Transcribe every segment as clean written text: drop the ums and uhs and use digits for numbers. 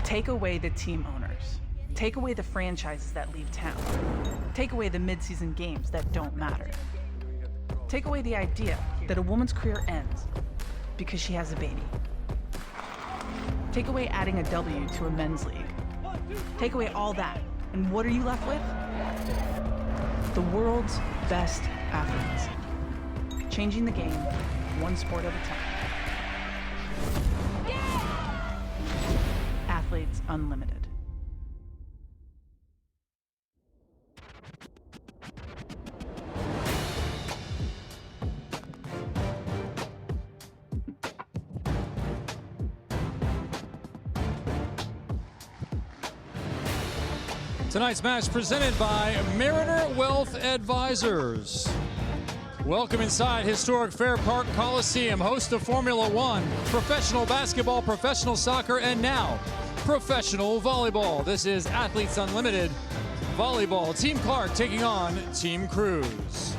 Take away the team owners. Take away the franchises that leave town. Take away the mid-season games that don't matter. Take away the idea that a woman's career ends because she has a baby. Take away adding a W to a men's league. Take away all that, and what are you left with? The world's best athletes. Changing the game, one sport at a time. Athletes Unlimited. Tonight's match presented by Mariner Wealth Advisors. Welcome inside historic Fair Park Coliseum, host of Formula One, professional basketball, professional soccer, and now professional volleyball. This is Athletes Unlimited Volleyball. Team Clark taking on Team Cruz.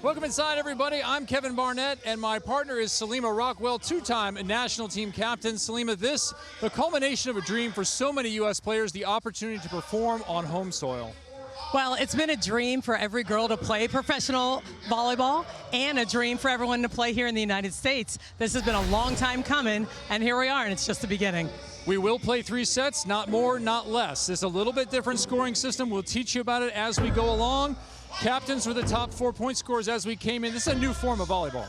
Welcome inside, everybody. I'm Kevin Barnett, and my partner is Salima Rockwell, two-time national team captain. Salima, this, the culmination of a dream for so many U.S. players, the opportunity to perform on home soil. Well, it's been a dream for every girl to play professional volleyball and a dream for everyone to play here in the United States. This has been a long time coming, and here we are, and it's just the beginning. We will play 3 sets, not more, not less. It's a little bit different scoring system. We'll teach you about it as we go along. Captains were the top 4-point scorers as we came in. This is a new form of volleyball.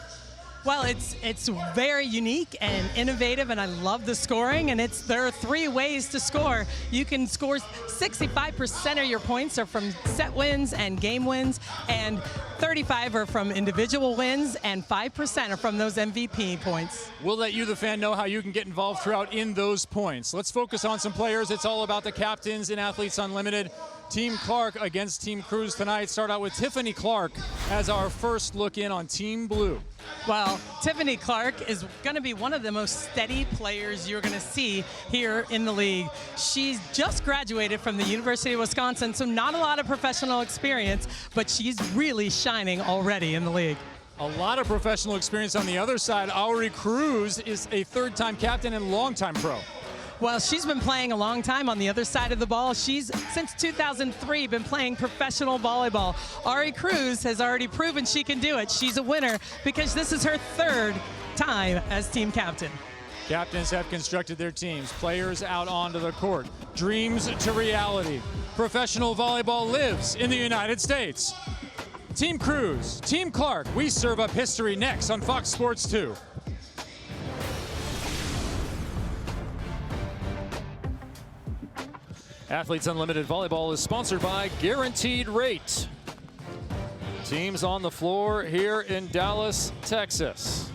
Well, it's very unique and innovative, and I love the scoring. And there are 3 ways to score. You can score 65% of your points are from set wins and game wins, and 35 are from individual wins, and 5% are from those MVP points. We'll let you, the fan, know how you can get involved throughout in those points. Let's focus on some players. It's all about the captains in Athletes Unlimited. Team Clark against Team Cruz tonight. Start out with Tiffany Clark as our first look in on Team Blue. Well, Tiffany Clark is going to be one of the most steady players you're going to see here in the league. She's just graduated from the University of Wisconsin, so not a lot of professional experience, but she's really shining already in the league. A lot of professional experience on the other side. Aubrey Cruz is a 3rd-time captain and longtime pro. Well, she's been playing a long time on the other side of the ball. She's, since 2003, been playing professional volleyball. Ari Cruz has already proven she can do it. She's a winner because this is her 3rd time as team captain. Captains have constructed their teams, players out onto the court. Dreams to reality. Professional volleyball lives in the United States. Team Cruz, Team Clark, we serve up history next on Fox Sports 2. Athletes Unlimited Volleyball is sponsored by Guaranteed Rate. Teams on the floor here in Dallas, Texas.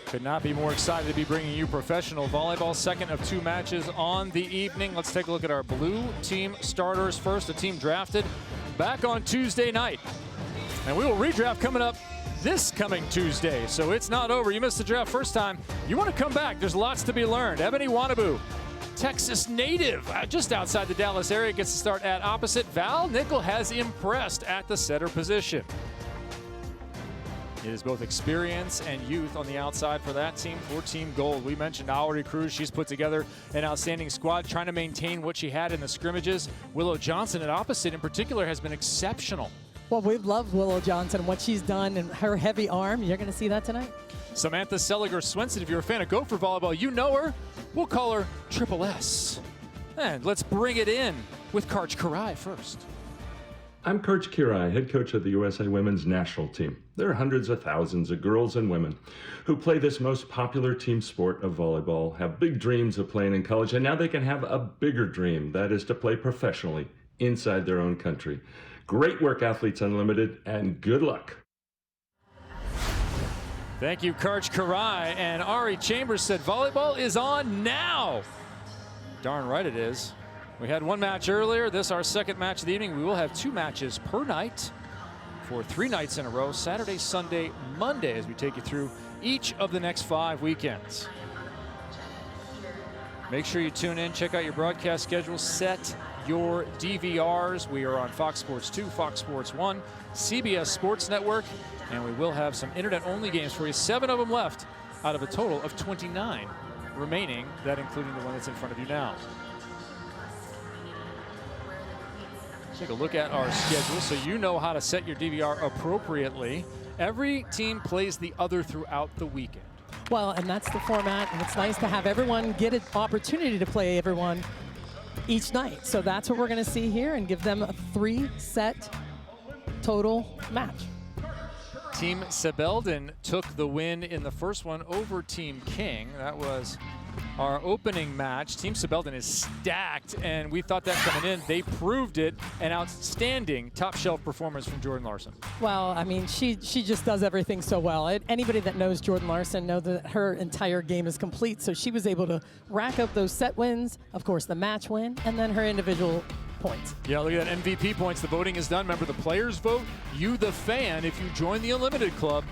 Could not be more excited to be bringing you professional volleyball. Second of 2 matches on the evening. Let's take a look at our blue team starters first. A team drafted back on Tuesday night. And we will redraft coming up this coming Tuesday. So it's not over. You missed the draft first time. You want to come back. There's lots to be learned. Ebony Wanabu, Texas native, just outside the Dallas area, gets to start at opposite. Val Nickel has impressed at the setter position. It is both experience and youth on the outside for that team, for Team Gold. We mentioned Aubrey Cruz. She's put together an outstanding squad, trying to maintain what she had in the scrimmages. Willow Johnson at opposite in particular has been exceptional. Well, we love Willow Johnson, what she's done, and her heavy arm. You're going to see that tonight. Samantha Seliger Swenson, if you're a fan of Gopher Volleyball, you know her. We'll call her Triple S. And let's bring it in with Karch Karai first. I'm Karch Karai, head coach of the USA Women's National Team. There are hundreds of thousands of girls and women who play this most popular team sport of volleyball, have big dreams of playing in college, and now they can have a bigger dream, that is to play professionally inside their own country. Great work, Athletes Unlimited, and good luck. Thank you, Karch Karai. And Ari Chambers said volleyball is on now. Darn right it is. We had 1 match earlier. This our 2nd match of the evening. We will have 2 matches per night for 3 nights in a row, Saturday, Sunday, Monday, as we take you through each of the next 5 weekends. Make sure you tune in, check out your broadcast schedule, set your DVRs. We are on Fox Sports 2, Fox Sports 1, CBS Sports Network, and we will have some internet-only games for you. 7 of them left out of a total of 29 remaining, that including the one that's in front of you now. Take a look at our schedule so you know how to set your DVR appropriately. Every team plays the other throughout the weekend. Well, and that's the format, and it's nice to have everyone get an opportunity to play everyone each night. So that's what we're going to see here, and give them a 3-set total match. Team Sebelden took the win in the first one over Team King. That was our opening match. Team Sebelden is stacked, and we thought that coming in. They proved it. An outstanding top shelf performance from Jordan Larson. Well, I mean, she just does everything so well. Anybody that knows Jordan Larson knows that her entire game is complete. So she was able to rack up those set wins, of course, the match win, and then her individual points. Yeah, look at that MVP points. The voting is done. Remember, the players vote. You, the fan, if you join the Unlimited Club,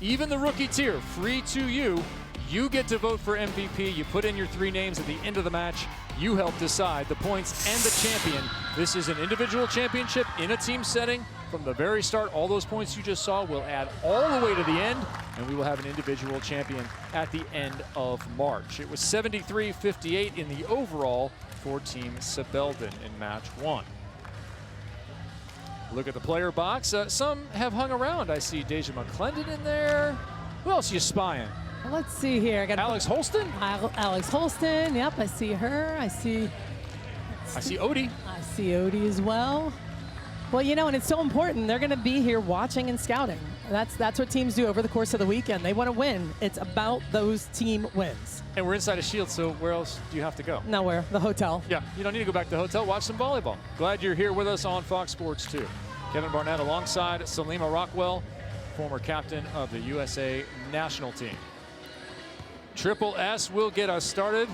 even the rookie tier, free to you. You get to vote for MVP. You put in your 3 names at the end of the match. You help decide the points and the champion. This is an individual championship in a team setting. From the very start, all those points you just saw will add all the way to the end, and we will have an individual champion at the end of March. It was 73-58 in the overall for Team Sebelden in match 1. Look at the player box. Some have hung around. I see Deja McClendon in there. Who else are you spying? Well, let's see here. I got Alex Holston? Alex Holston. Yep, I see her. I see Odie. I see Odie as well. Well, you know, and it's so important. They're going to be here watching and scouting. That's what teams do over the course of the weekend. They want to win. It's about those team wins. And we're inside a Shield, so where else do you have to go? Nowhere. The hotel. Yeah, you don't need to go back to the hotel. Watch some volleyball. Glad you're here with us on Fox Sports 2. Kevin Barnett alongside Salima Rockwell, former captain of the USA national team. Triple S will get us started.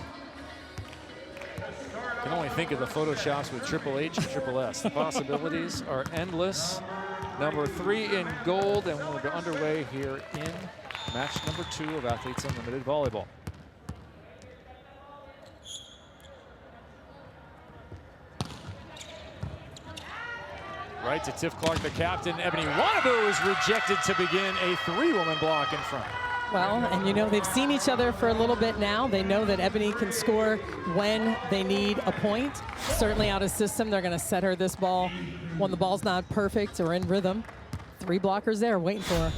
Can only think of the Photoshops with Triple H and Triple S. The possibilities are endless. Number 3 in gold, and we'll be underway here in match number 2 of Athletes Unlimited Volleyball. Right to Tiff Clark, the captain. Ebony Wannabu is rejected to begin a 3-woman block in front. Well, and you know, they've seen each other for a little bit now. They know that Ebony can score when they need a point. Certainly out of system, they're going to set her this ball when the ball's not perfect or in rhythm. 3 blockers there waiting for her.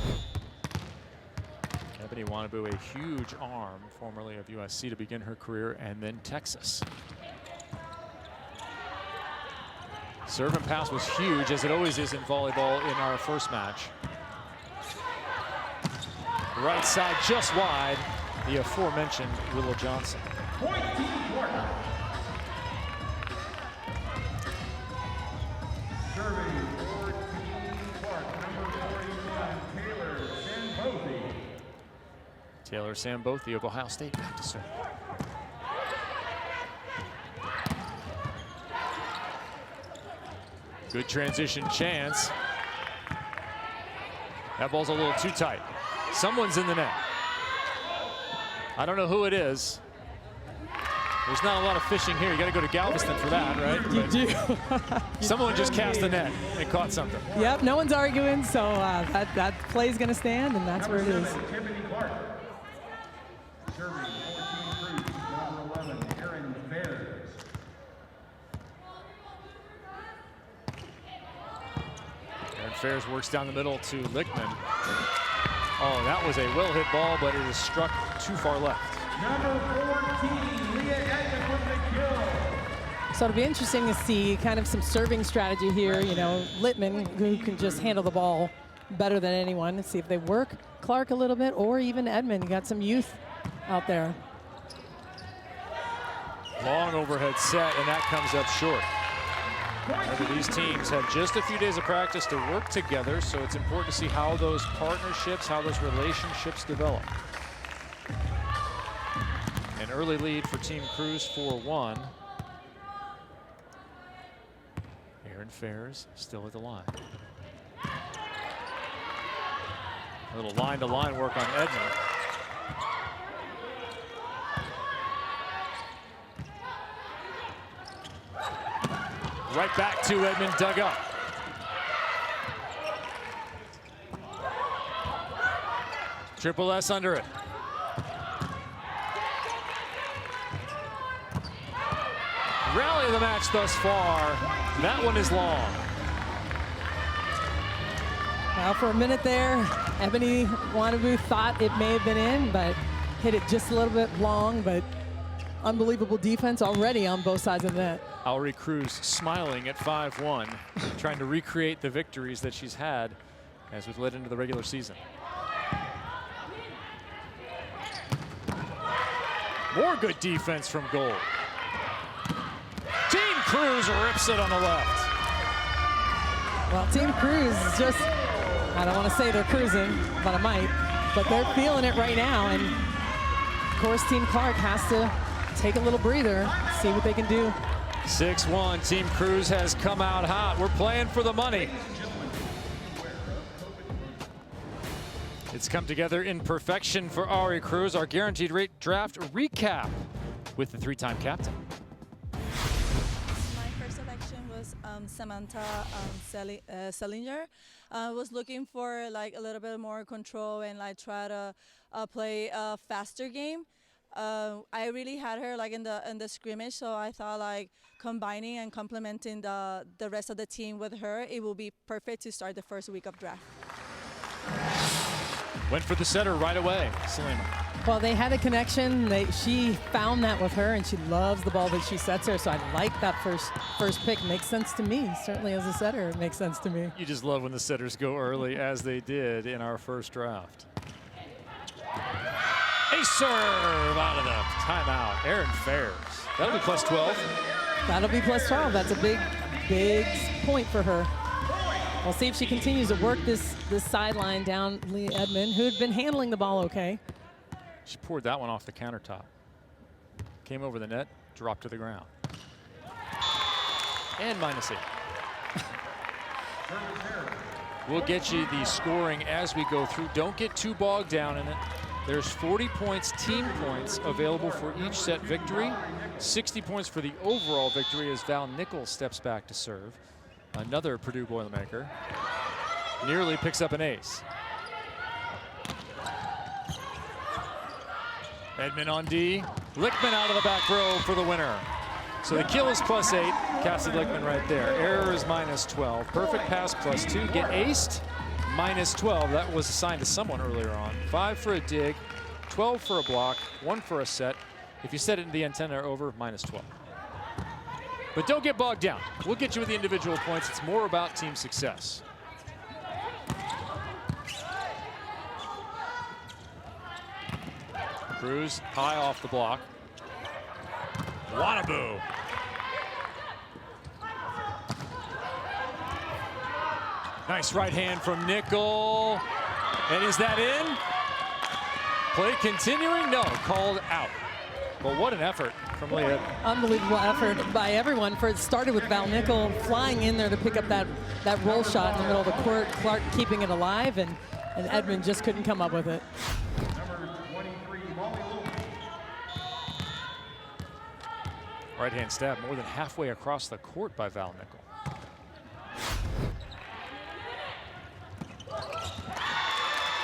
Ebony Wannabu, a huge arm, formerly of USC to begin her career, and then Texas. Serve and pass was huge, as it always is in volleyball in our first match. Right side just wide, the aforementioned Willow Johnson. Serving for Team Clark, number 41, Taylor Sambothi. Taylor Sambothi of Ohio State back to serve. Good transition chance. That ball's a little too tight. Someone's in the net. I don't know who it is. There's not a lot of fishing here. You got to go to Galveston for that, right? You do. Someone just cast the net and caught something. Yep, no one's arguing, so that play's going to stand, and that's where it is. Tiffany Clark. Serving for Team Cruz, number 11, Aaron Fairs. Aaron Fairs works down the middle to Lichtman. Oh, that was a well-hit ball, but it is struck too far left. Number 14, Leah Edmond with the kill. So it'll be interesting to see kind of some serving strategy here. You know, Littman, who can just handle the ball better than anyone. Let's see if they work Clark a little bit, or even Edmond. You got some youth out there. Long overhead set, and that comes up short. Remember, these teams have just a few days of practice to work together, so it's important to see how those partnerships, how those relationships develop. An early lead for Team Cruz, 4-1. Aaron Fairs still at the line. A little line-to-line work on Edmond. Right back to Edmond, dug up. Triple S under it. Rally of the match thus far. That one is long. Well, for a minute there, Ebony Wanabu thought it may have been in, but hit it just a little bit long, but unbelievable defense already on both sides of the net. Aubrey Cruz smiling at 5-1, trying to recreate the victories that she's had as we've led into the regular season. More good defense from goal. Team Cruz rips it on the left. Well, Team Cruz is just, I don't want to say they're cruising, but I might, but they're feeling it right now. And of course, Team Clark has to take a little breather, see what they can do. 6-1, Team Cruz has come out hot. We're playing for the money. It's come together in perfection for Aubrey Cruz. Our guaranteed rate draft recap with the three-time captain. My first selection was Samantha Salinger. Was looking for like a little bit more control and like try to play a faster game. I really had her like in the scrimmage, so I thought like combining and complementing the rest of the team with her, it will be perfect to start the first week of draft. Went for the setter right away, Selena. Well, they had a connection. She found that with her, and she loves the ball that she sets her. So I like that first pick. Makes sense to me. Certainly as a setter, it makes sense to me. You just love when the setters go early, as they did in our first draft. A serve out of the timeout. Erin Fairs. That'll be plus 12. That'll be plus 12. That's a big, big point for her. We'll see if she continues to work this sideline down Leah Edmond, who had been handling the ball okay. She poured that one off the countertop. Came over the net, dropped to the ground. And -8. We'll get you the scoring as we go through. Don't get too bogged down in it. There's 40 points, team points, available for each set victory. 60 points for the overall victory as Val Nichols steps back to serve. Another Purdue Boilermaker. Nearly picks up an ace. Edmond on D. Lichtman out of the back row for the winner. So the kill is +8. Cassie Lichtman right there. Error is -12. Perfect pass +2. Get aced, -12. That was assigned to someone earlier on. 5 for a dig, 12 for a block, 1 for a set. If you set it in the antenna or over, -12. But don't get bogged down. We'll get you with the individual points. It's more about team success. Cruz high off the block. Wanabu. Nice right hand from Nickel. And is that in? Play continuing? No, called out. But what an effort from Leah. Unbelievable effort by everyone. It started with Val Nickel flying in there to pick up that roll shot in the middle of the court. Clark keeping it alive, and Edmond just couldn't come up with it. Right hand stab more than halfway across the court by Val Nickel.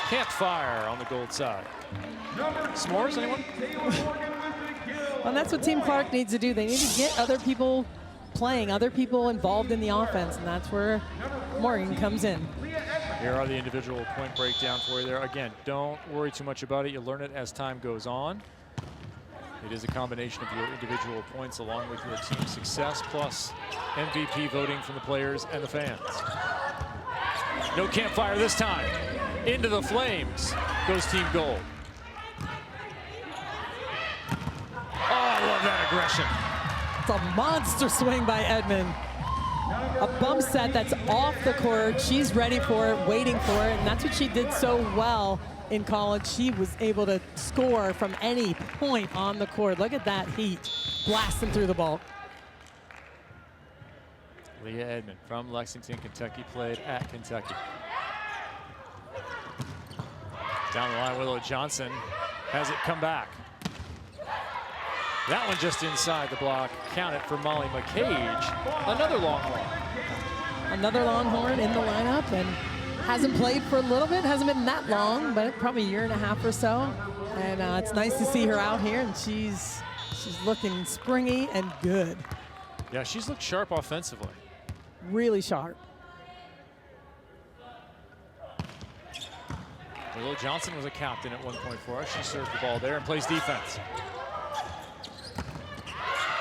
Campfire on the gold side. S'mores, anyone? Well, that's what Team Clark needs to do. They need to get other people playing, other people involved in the offense, and that's where Morgan comes in. Here are the individual point breakdown for you there. Again, don't worry too much about it. You'll learn it as time goes on. It is a combination of your individual points along with your team success, plus MVP voting from the players and the fans. No campfire this time. Into the flames goes Team Gold. Oh, I love that aggression. It's a monster swing by Edmond. A bump set that's off the court. She's ready for it, waiting for it, and that's what she did so well in college. She was able to score from any point on the court. Look at that heat blasting through the ball. Leah Edmond from Lexington, Kentucky, played at Kentucky. Down the line, Willow Johnson has it come back. That one just inside the block. Count it for Molly McCage. Another Longhorn. Another Longhorn in the lineup, and hasn't played for a little bit. Hasn't been that long, but probably a year and a half or so. And it's nice to see her out here, and she's looking springy and good. Yeah, she's looked sharp offensively. Really sharp. Willow Johnson was a captain at one point for us. She serves the ball there and plays defense.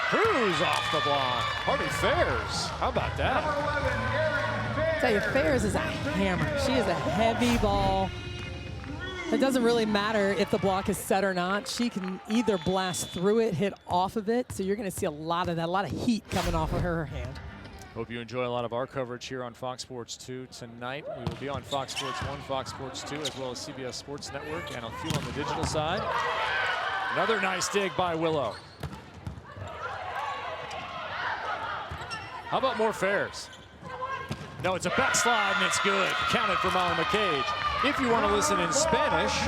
Cruz off the block. Harvey Fairs. How about that? I tell you, Fairs is a hammer. She is a heavy ball. It doesn't really matter if the block is set or not. She can either blast through it, hit off of it. So you're going to see a lot of that, a lot of heat coming off of her hand. Hope you enjoy a lot of our coverage here on Fox Sports 2 tonight. We will be on Fox Sports 1, Fox Sports 2, as well as CBS Sports Network, and a few on the digital side. Another nice dig by Willow. How about more Fairs? No, it's a backslide, and it's good. Counted for Molly McCage. If you want to listen in Spanish,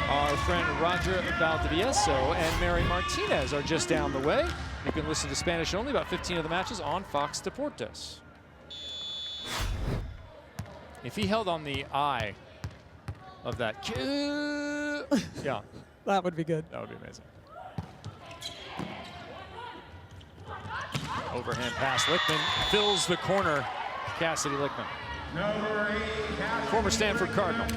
our friend Roger Valdivieso and Mary Martinez are just down the way. You can listen to Spanish only, about 15 of the matches on Fox Deportes. If he held on the I of that, yeah. That would be good. That would be amazing. Overhand pass, Lichtman fills the corner. Cassidy Lichtman, former Stanford Cardinal.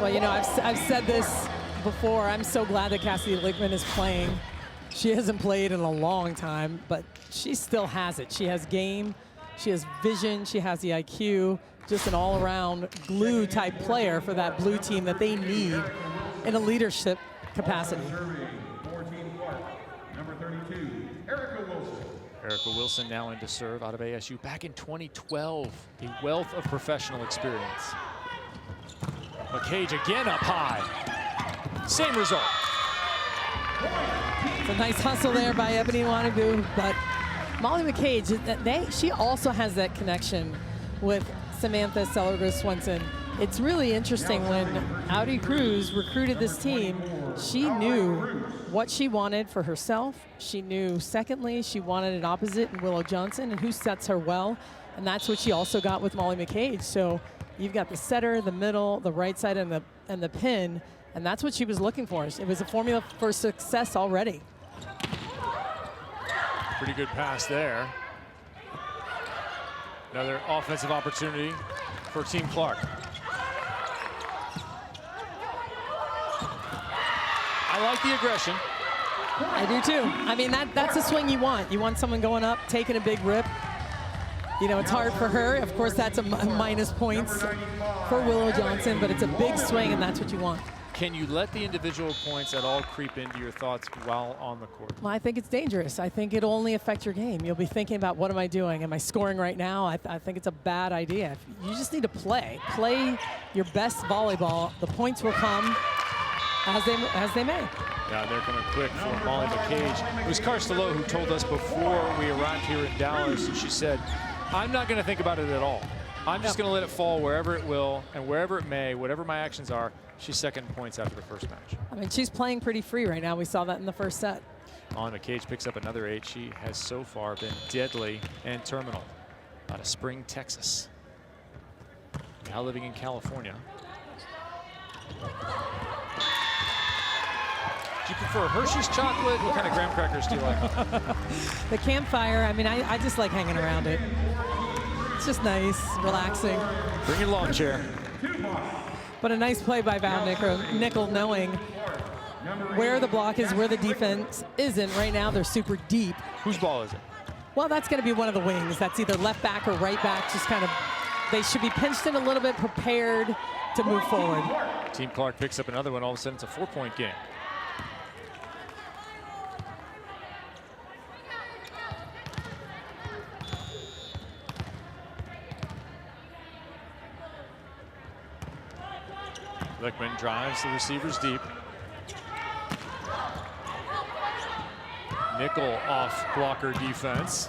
Well, you know, I've said this before. I'm so glad that Cassidy Lichtman is playing. She hasn't played in a long time, but she still has it. She has game, she has vision, she has the IQ, just an all-around glue-type player for that blue team that they need in a leadership capacity. Number 32, Erica Wilson. Erica Wilson now in to serve out of ASU back in 2012. A wealth of professional experience. McCage again up high. Same result. It's a nice hustle there by Ebony Wanagoo, but Molly McCage, she also has that connection with Samantha Sellergo-Swenson. It's really interesting when Audi Cruz recruited this team, she knew what she wanted for herself. She knew, secondly, she wanted an opposite in Willow Johnson and who sets her well. And that's what she also got with Molly McCage. So you've got the setter, the middle, the right side, and the pin. And that's what she was looking for. It was a formula for success already. Pretty good pass there. Another offensive opportunity for Team Clark. I like the aggression. I do too. I mean, that's a swing you want. You want someone going up, taking a big rip. You know, it's hard for her. Of course, that's a minus points for Willow Johnson, but it's a big swing, and that's what you want. Can you let the individual points at all creep into your thoughts while on the court? Well, I think it's dangerous. I think it'll only affect your game. You'll be thinking about, what am I doing? Am I scoring right now? I think it's a bad idea. You just need to play. Play your best volleyball. The points will come as they may. Yeah, they're coming quick for Molly McCage. It was Carstelo who told us before we arrived here in Dallas, and she said, I'm not going to think about it at all. I'm just going to let it fall wherever it will and wherever it may, whatever my actions are. She's second points after the first match. I mean, she's playing pretty free right now. We saw that in the first set. Molly McCage picks up another 8. She has so far been deadly and terminal out of Spring, Texas. Now living in California. Do you prefer Hershey's chocolate? What kind of graham crackers do you like? The campfire, I mean, I just like hanging around it. It's just nice, relaxing. Bring your lawn chair. But a nice play by Val Nickel, knowing where the block is, where the defense isn't. Right now, they're super deep. Whose ball is it? Well, that's going to be one of the wings. That's either left back or right back. Just kind of, they should be pinched in a little bit, prepared to move forward. Team Clark picks up another one. All of a sudden, it's a 4-point game. Lichtman drives the receivers deep. Nickel off blocker defense.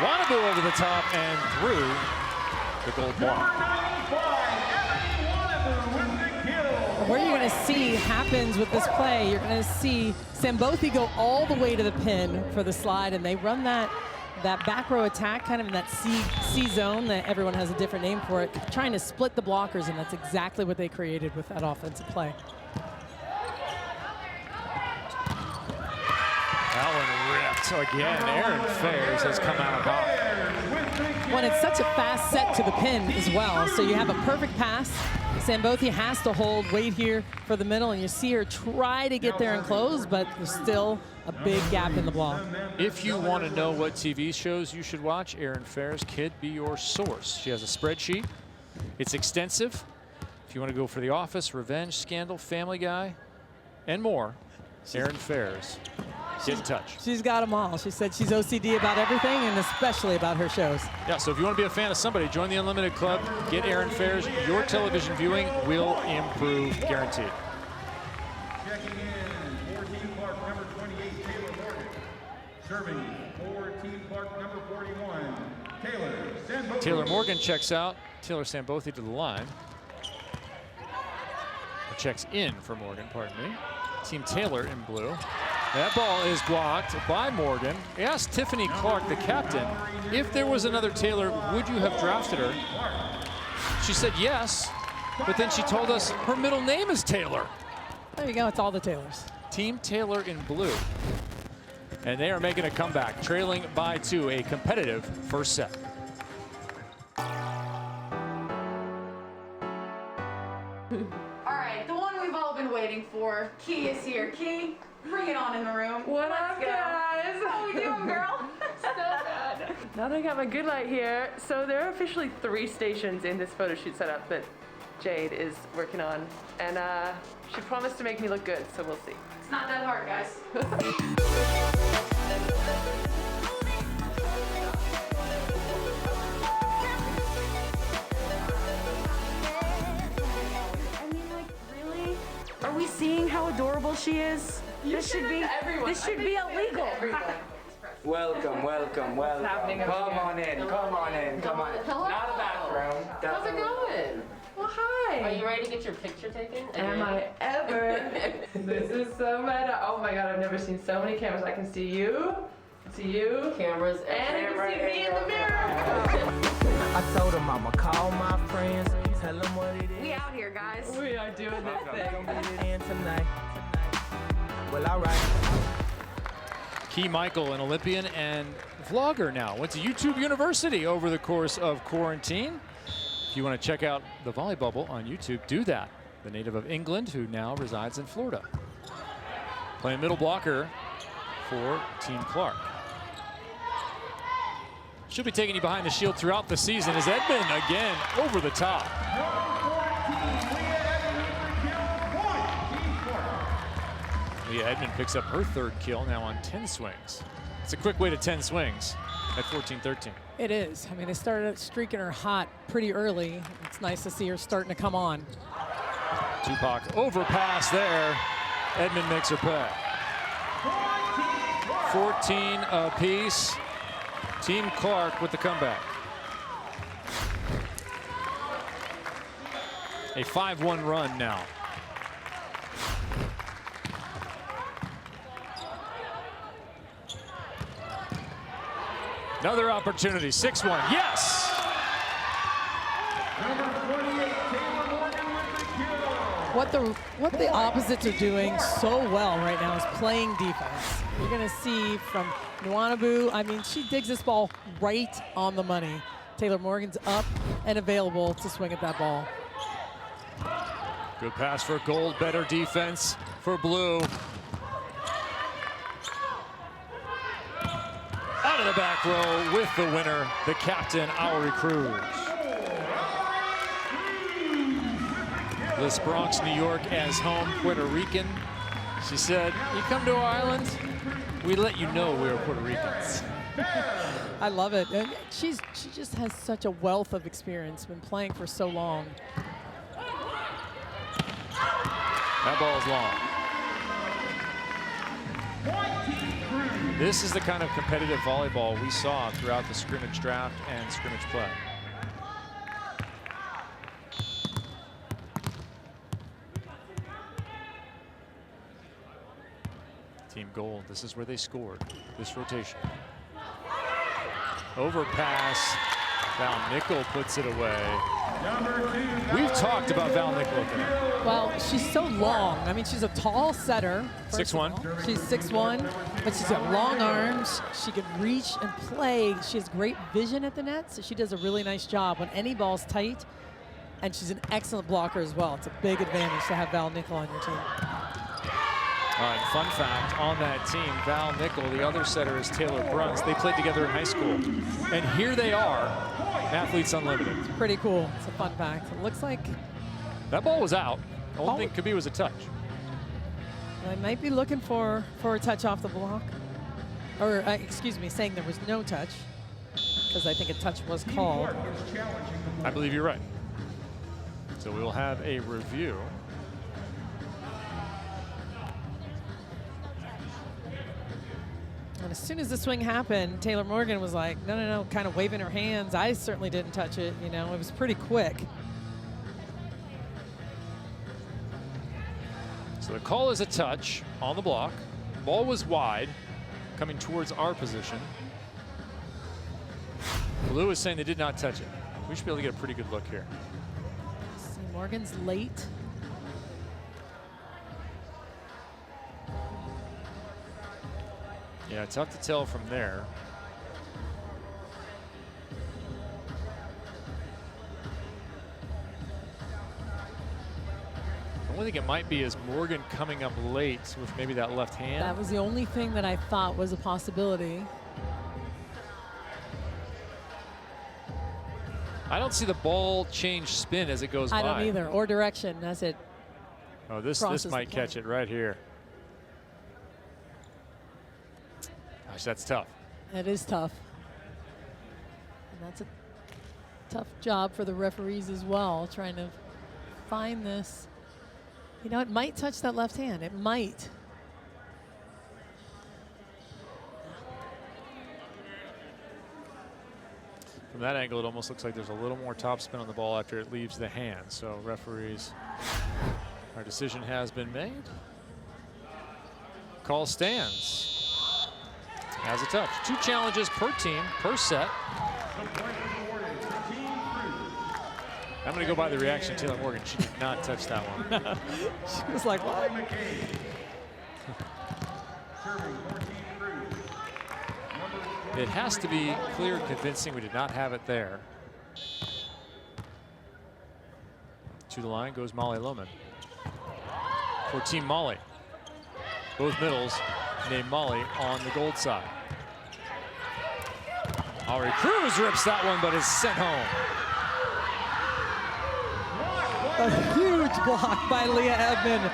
Wanagoo over the top and through the gold block. What you're going to see happens with this play, you're going to see Sambothi go all the way to the pin for the slide, and they run that that back row attack, kind of in that C zone that everyone has a different name for it, trying to split the blockers, and that's exactly what they created with that offensive play. That one ripped again. Aaron Fairs has come out hot. When it's such a fast set to the pin as well, so you have a perfect pass. Sambothi has to hold, wait here for the middle, and you see her try to get there and close, but there's still a big gap in the block. If you want to know what TV shows you should watch, Aaron Fairs could be your source. She has a spreadsheet. It's extensive. If you want to go for The Office, Revenge, Scandal, Family Guy, and more, Aaron Fairs. Get in touch. She's got them all. She said she's OCD about everything, and especially about her shows. Yeah, so if you want to be a fan of somebody, join the Unlimited Club. Get Aaron Fairs. Your television viewing will improve, guaranteed. Checking in for Team Clark, number 28, Taylor Morgan. Serving for Team Clark, number 41, Taylor Sambothi. Taylor Morgan checks out. Taylor Sambothi to the line. Or checks in for Morgan, pardon me. Team Taylor in blue. That ball is blocked by Morgan. He asked Tiffany Clark, the captain, if there was another Taylor, would you have drafted her? She said yes, but then she told us her middle name is Taylor. There you go, it's all the Taylors. Team Taylor in blue. And they are making a comeback, trailing by 2, a competitive first set. All right, the one we've all been waiting for. Key is here. Key, bring it on in the room. What up, guys? How we doing, girl? So good. Now that I got my good light here, so there are officially 3 stations in this photo shoot setup that Jade is working on, and she promised to make me look good, so we'll see. It's not that hard, guys. I mean, like, really? Are we seeing how adorable she is? This should be illegal. Welcome, welcome, welcome. Come on in, come on in, come on in. Hello. Not a bathroom. How's it going? Well, hi. Are you ready to get your picture taken? Am I ever? This is so meta. Oh my god, I've never seen so many cameras. I can see you, Cameras and you can see me in the mirror. I told him I'ma call my friends, tell them what it is. We out here, guys. We are doing this thing. Get it in tonight. Well, all right. Key Michael, an Olympian and vlogger now. Went to YouTube University over the course of quarantine. If you want to check out the Volley Bubble on YouTube, do that. The native of England who now resides in Florida. Playing middle blocker for Team Clark. She'll be taking you behind the shield throughout the season as Edmond again over the top. Leah Edmond picks up her 3rd kill now on 10 swings. It's a quick way to 10 swings at 14-13. It is. I mean, they started streaking her hot pretty early. It's nice to see her starting to come on. Tupac overpass there. Edmond makes her pay. 14 apiece. Team Clark with the comeback. A 5-1 run now. Another opportunity, 6-1, yes! What the opposites are doing so well right now is playing defense. You're gonna see from Nwanabu, I mean, she digs this ball right on the money. Taylor Morgan's up and available to swing at that ball. Good pass for gold, better defense for blue. Out of the back row with the winner, the captain, Aubrey Cruz. This Bronx, New York as home, Puerto Rican. She said, you come to our island, we let you know we're Puerto Ricans. I love it. And she just has such a wealth of experience, been playing for so long. That ball is long. This is the kind of competitive volleyball we saw throughout the scrimmage draft and scrimmage play. Team Gold, this is where they scored this rotation. Overpass. Val Nickel puts it away. We've talked about Val Nickel tonight. Well, she's so long. I mean, she's a tall setter. 6'1". She's 6'1", but she's got long arms. She can reach and play. She has great vision at the net, so she does a really nice job when any ball's tight. And she's an excellent blocker as well. It's a big advantage to have Val Nickel on your team. All right, fun fact on that team, Val Nickel, the other setter is Taylor Bruns. They played together in high school. And here they are, Athletes Unlimited. It's pretty cool. It's a fun fact. It looks like that ball was out. The only thing could be was a touch. I might be looking for a touch off the block. Or, excuse me, saying there was no touch. Because I think a touch was called. I believe you're right. So we will have a review. And as soon as the swing happened, Taylor Morgan was like, no, no, no, kind of waving her hands. I certainly didn't touch it. You know, it was pretty quick. So the call is a touch on the block. Ball was wide, coming towards our position. Blue is saying they did not touch it. We should be able to get a pretty good look here. See, Morgan's late. Yeah, tough to tell from there. The only thing it might be is Morgan coming up late with maybe that left hand. That was the only thing that I thought was a possibility. I don't see the ball change spin as it goes by. I don't either, or direction as it Oh, this might catch it right here. Gosh, that's tough. It is tough. And that's a tough job for the referees as well, trying to find this. You know, it might touch that left hand. It might. From that angle, it almost looks like there's a little more topspin on the ball after it leaves the hand. So referees, our decision has been made. Call stands. As a touch. 2 challenges per team, per set. I'm going to go by the reaction of Taylor Morgan. She did not touch that one. She was like, what? It has to be clear and convincing. We did not have it there. To the line goes Molly Lohman. For Team Molly. Both middles named Molly on the gold side. Ari Cruz rips that one, but is sent home. A huge block by Leah Edmond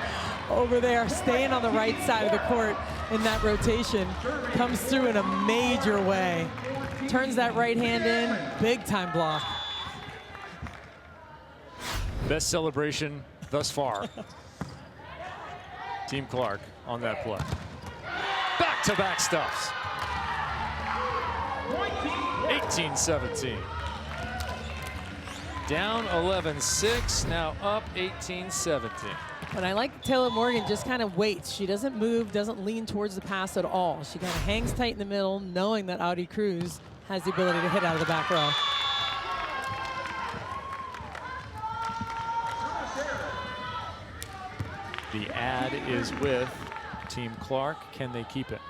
over there, staying on the right side of the court in that rotation. Comes through in a major way. Turns that right hand in, big time block. Best celebration thus far. Team Clark on that play. Back-to-back stuffs. 18-17. Down 11-6, now up 18-17. But I like Taylor Morgan just kind of waits. She doesn't move, doesn't lean towards the pass at all. She kind of hangs tight in the middle, knowing that Audi Cruz has the ability to hit out of the back row. The ad is with Team Clark. Can they keep it?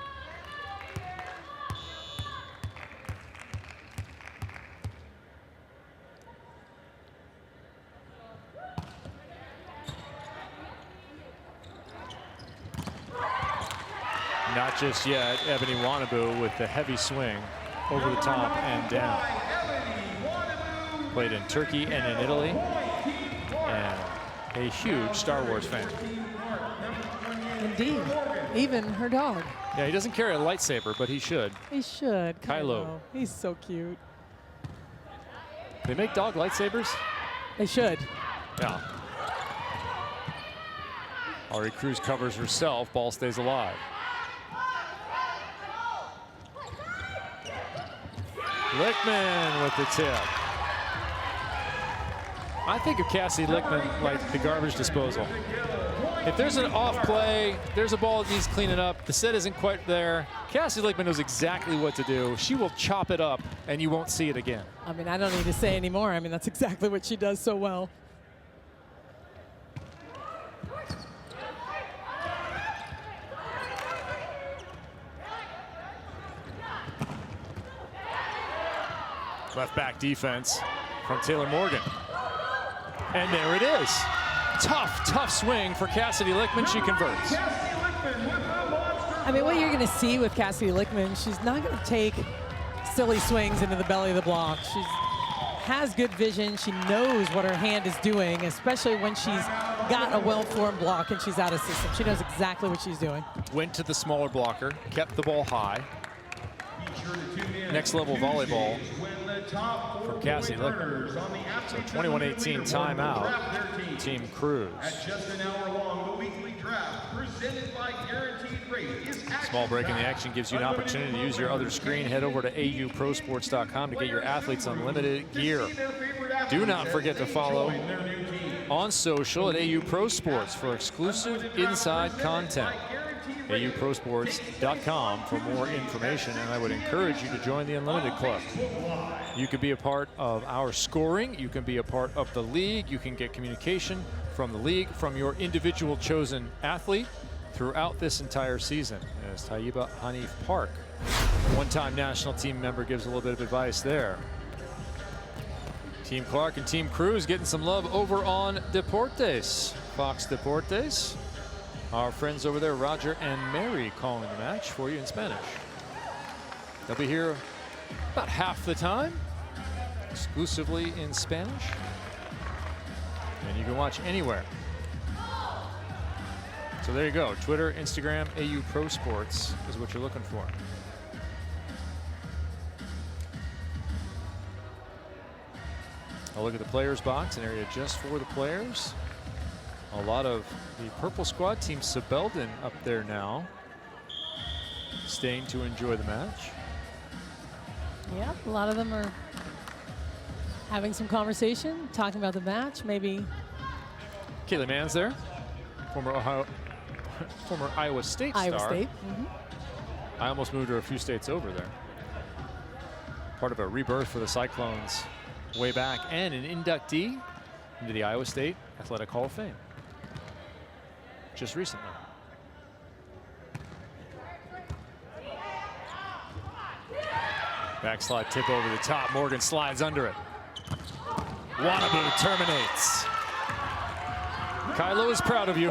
Not just yet. Ebony Wannabu with the heavy swing over the top and down. Played in Turkey and in Italy. And a huge Star Wars fan. Indeed. Even her dog. Yeah, he doesn't carry a lightsaber, but he should. He should. Kylo. He's so cute. They make dog lightsabers? They should. Yeah. Ari Cruz covers herself. Ball stays alive. Lichtman with the tip. I think of Cassie Lickman like the garbage disposal. If there's an off play, there's a ball that needs cleaning up, the set isn't quite there, Cassie Lickman knows exactly what to do. She will chop it up and you won't see it again. I mean, I don't need to say anymore. I mean, that's exactly what she does so well. Left back defense from Taylor Morgan. And there it is. Tough swing for Cassidy Lickman. She converts. I mean, what you're going to see with Cassidy Lickman, she's not going to take silly swings into the belly of the block. She has good vision. She knows what her hand is doing, especially when she's got a well-formed block and she's out of system. She knows exactly what she's doing. Went to the smaller blocker, kept the ball high. Next level volleyball from Cassie Lickman. So 21-18 timeout, Team Cruz. Small break in the action gives you an opportunity to use your other screen. Head over to auprosports.com to get your Athletes Unlimited gear. Do not forget to follow on social at AU Pro Sports for exclusive inside content. auprosports.com for more information, and I would encourage you to join the Unlimited Club. You can be a part of our scoring, you can be a part of the league, you can get communication from the league, from your individual chosen athlete throughout this entire season. As Taiba Hanif Park, one-time national team member, gives a little bit of advice there. Team Clark and Team Cruz getting some love over on Deportes, Fox Deportes. Our friends over there, Roger and Mary, calling the match for you in Spanish. They'll be here about half the time, exclusively in Spanish. And you can watch anywhere. So there you go. Twitter, Instagram, AU Pro Sports is what you're looking for. I'll look at the players box, an area just for the players. A lot of the purple squad, Team Sebelden up there now, staying to enjoy the match. Yeah, a lot of them are having some conversation, talking about the match, maybe. Kaylee Mann's there, former Iowa State star. Iowa State. I almost moved her a few states over there. Part of a rebirth for the Cyclones way back, and an inductee into the Iowa State Athletic Hall of Fame just recently. Backslide tip over the top. Morgan slides under it. Wannabe terminates. Kylo is proud of you.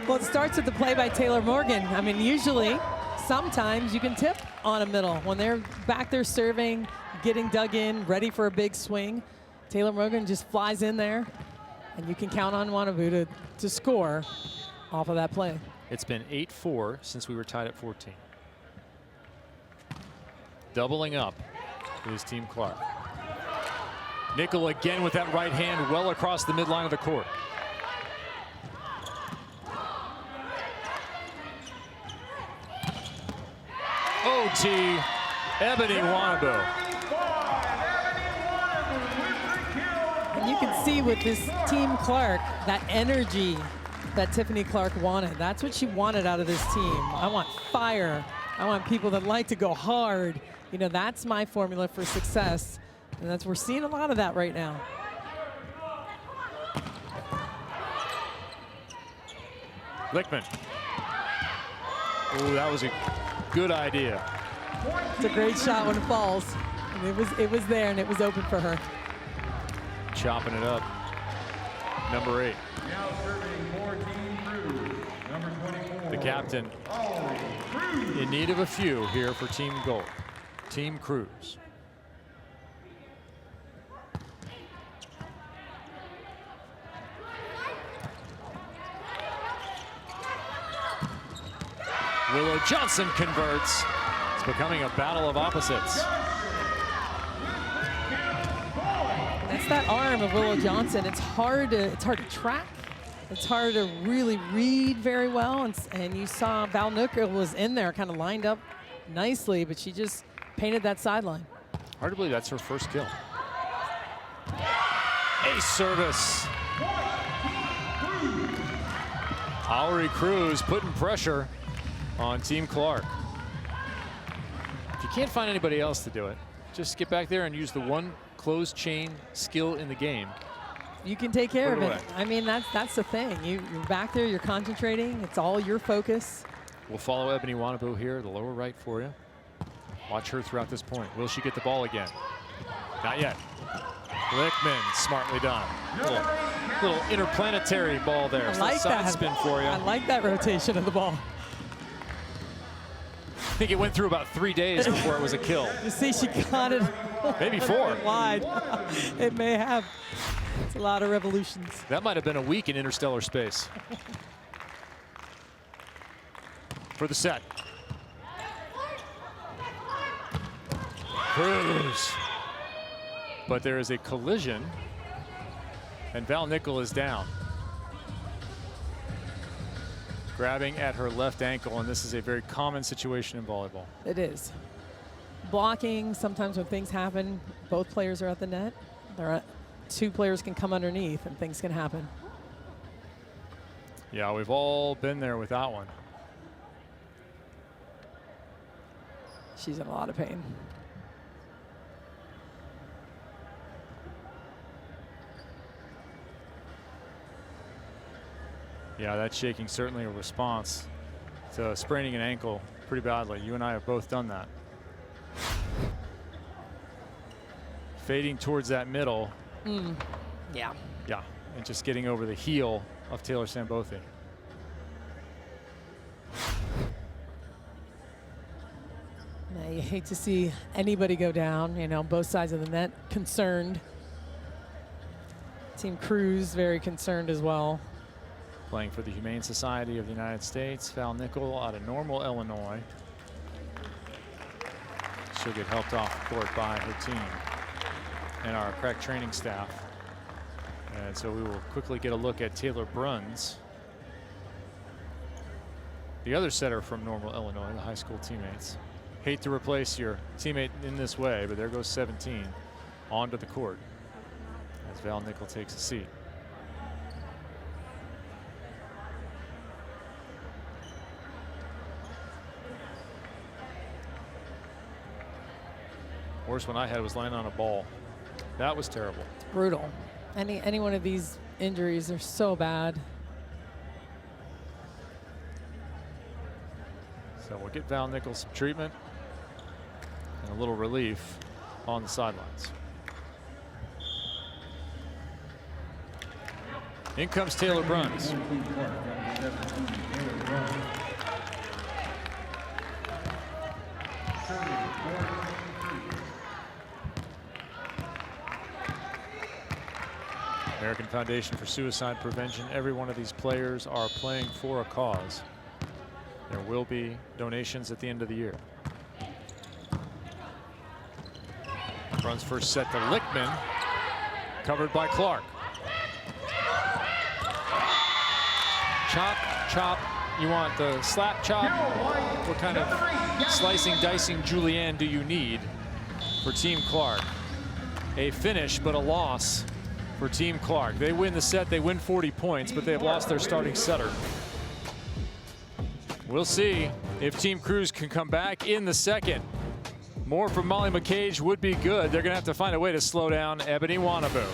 Well, it starts with the play by Taylor Morgan. I mean, usually, sometimes you can tip on a middle when they're back there serving, getting dug in, ready for a big swing. Taylor Morgan just flies in there, and you can count on Wannabe to score off of that play. It's been 8-4 since we were tied at 14. Doubling up is Team Clark. Nickel again with that right hand well across the midline of the court. OT, Ebony Wannabe. And you can see with this Team Clark, that energy that Tiffany Clark wanted. That's what she wanted out of this team. I want fire. I want people that like to go hard. You know, that's my formula for success. And we're seeing a lot of that right now. Lickman. Oh, that was a good idea. It's a great shot when it falls. And it was there and it was open for her. Chopping it up. Number 8. Now serving for Team Cruz, number 24. The captain in need of a few here for Team Gold. Team Cruz. Willow Johnson converts. It's becoming a battle of opposites. That's that arm of Willow Johnson. It's hard to track. It's hard to really read very well. And you saw Val Nooker was in there, kind of lined up nicely, but she just painted that sideline. Hard to believe that's her first kill. Ace service. Aubrey Cruz putting pressure on Team Clark. If you can't find anybody else to do it, just get back there and use the one closed chain skill in the game. You can take care of Put it it. away. I mean, that's the thing. You're back there, you're concentrating. It's all your focus. We'll follow Ebony Wanabo here, the lower right for you. Watch her throughout this point. Will she get the ball again? Not yet. Lickman, smartly done. Little interplanetary ball there. I like Side that. spin for you. I like that rotation of the ball. I think it went through about 3 days before it was a kill. You see, she got it. Maybe 4. Wide. It may have. It's a lot of revolutions. That might have been a week in interstellar space. For the set. Cruz. But there is a collision, and Val Nickel is down. Grabbing at her left ankle, and this is a very common situation in volleyball. It is. Blocking, sometimes when things happen, both players are at the net. Two players can come underneath, and things can happen. Yeah, we've all been there with that one. She's in a lot of pain. Yeah, that shaking certainly a response to spraining an ankle pretty badly. You and I have both done that. Fading towards that middle. Yeah. Yeah, and just getting over the heel of Taylor Sambothi. Now, you hate to see anybody go down, you know, both sides of the net concerned. Team Cruz very concerned as well. Playing for the Humane Society of the United States, Val Nickel out of Normal, Illinois. She'll get helped off the court by her team and our crack training staff. And so we will quickly get a look at Taylor Bruns, the other setter from Normal, Illinois, the high school teammates. Hate to replace your teammate in this way, but there goes 17 onto the court as Val Nickel takes a seat. Worst one I had was landing on a ball. That was terrible. Brutal. Any one of these injuries are so bad. So we'll get Val Nickel some treatment and a little relief on the sidelines. In comes Taylor Bruns. American Foundation for Suicide Prevention. Every one of these players are playing for a cause. There will be donations at the end of the year. Runs first set to Lickman, covered by Clark. Chop, chop. You want the slap chop? What kind of slicing, dicing julienne do you need for Team Clark? A finish, but a loss for Team Clark. They win the set, they win 40 points, but they have lost their starting setter. We'll see if Team Cruz can come back in the second. More from Molly McCage would be good. They're gonna have to find a way to slow down Ebony Wanabo.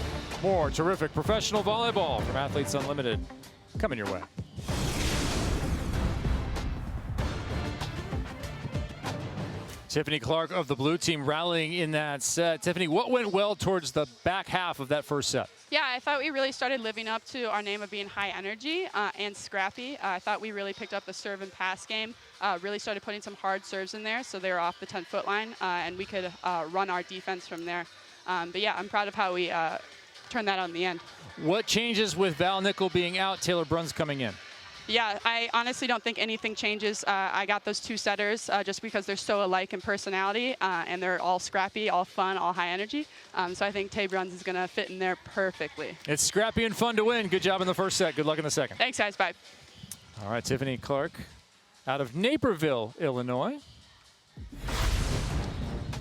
More terrific professional volleyball from Athletes Unlimited coming your way. Tiffany Clark of the blue team rallying in that set. Tiffany, what went well towards the back half of that first set? Yeah, I thought we really started living up to our name of being high energy and scrappy. I thought we really picked up the serve and pass game, really started putting some hard serves in there so they were off the 10-foot line, and we could run our defense from there. But yeah, I'm proud of how we turned that on in the end. What changes with Val Nickel being out, Taylor Bruns coming in? Yeah, I honestly don't think anything changes. I got those two setters just because they're so alike in personality, and they're all scrappy, all fun, all high energy. So I think Tay Bruns is going to fit in there perfectly. It's scrappy and fun to win. Good job in the first set. Good luck in the second. Thanks, guys. Bye. All right, Tiffany Clark out of Naperville, Illinois.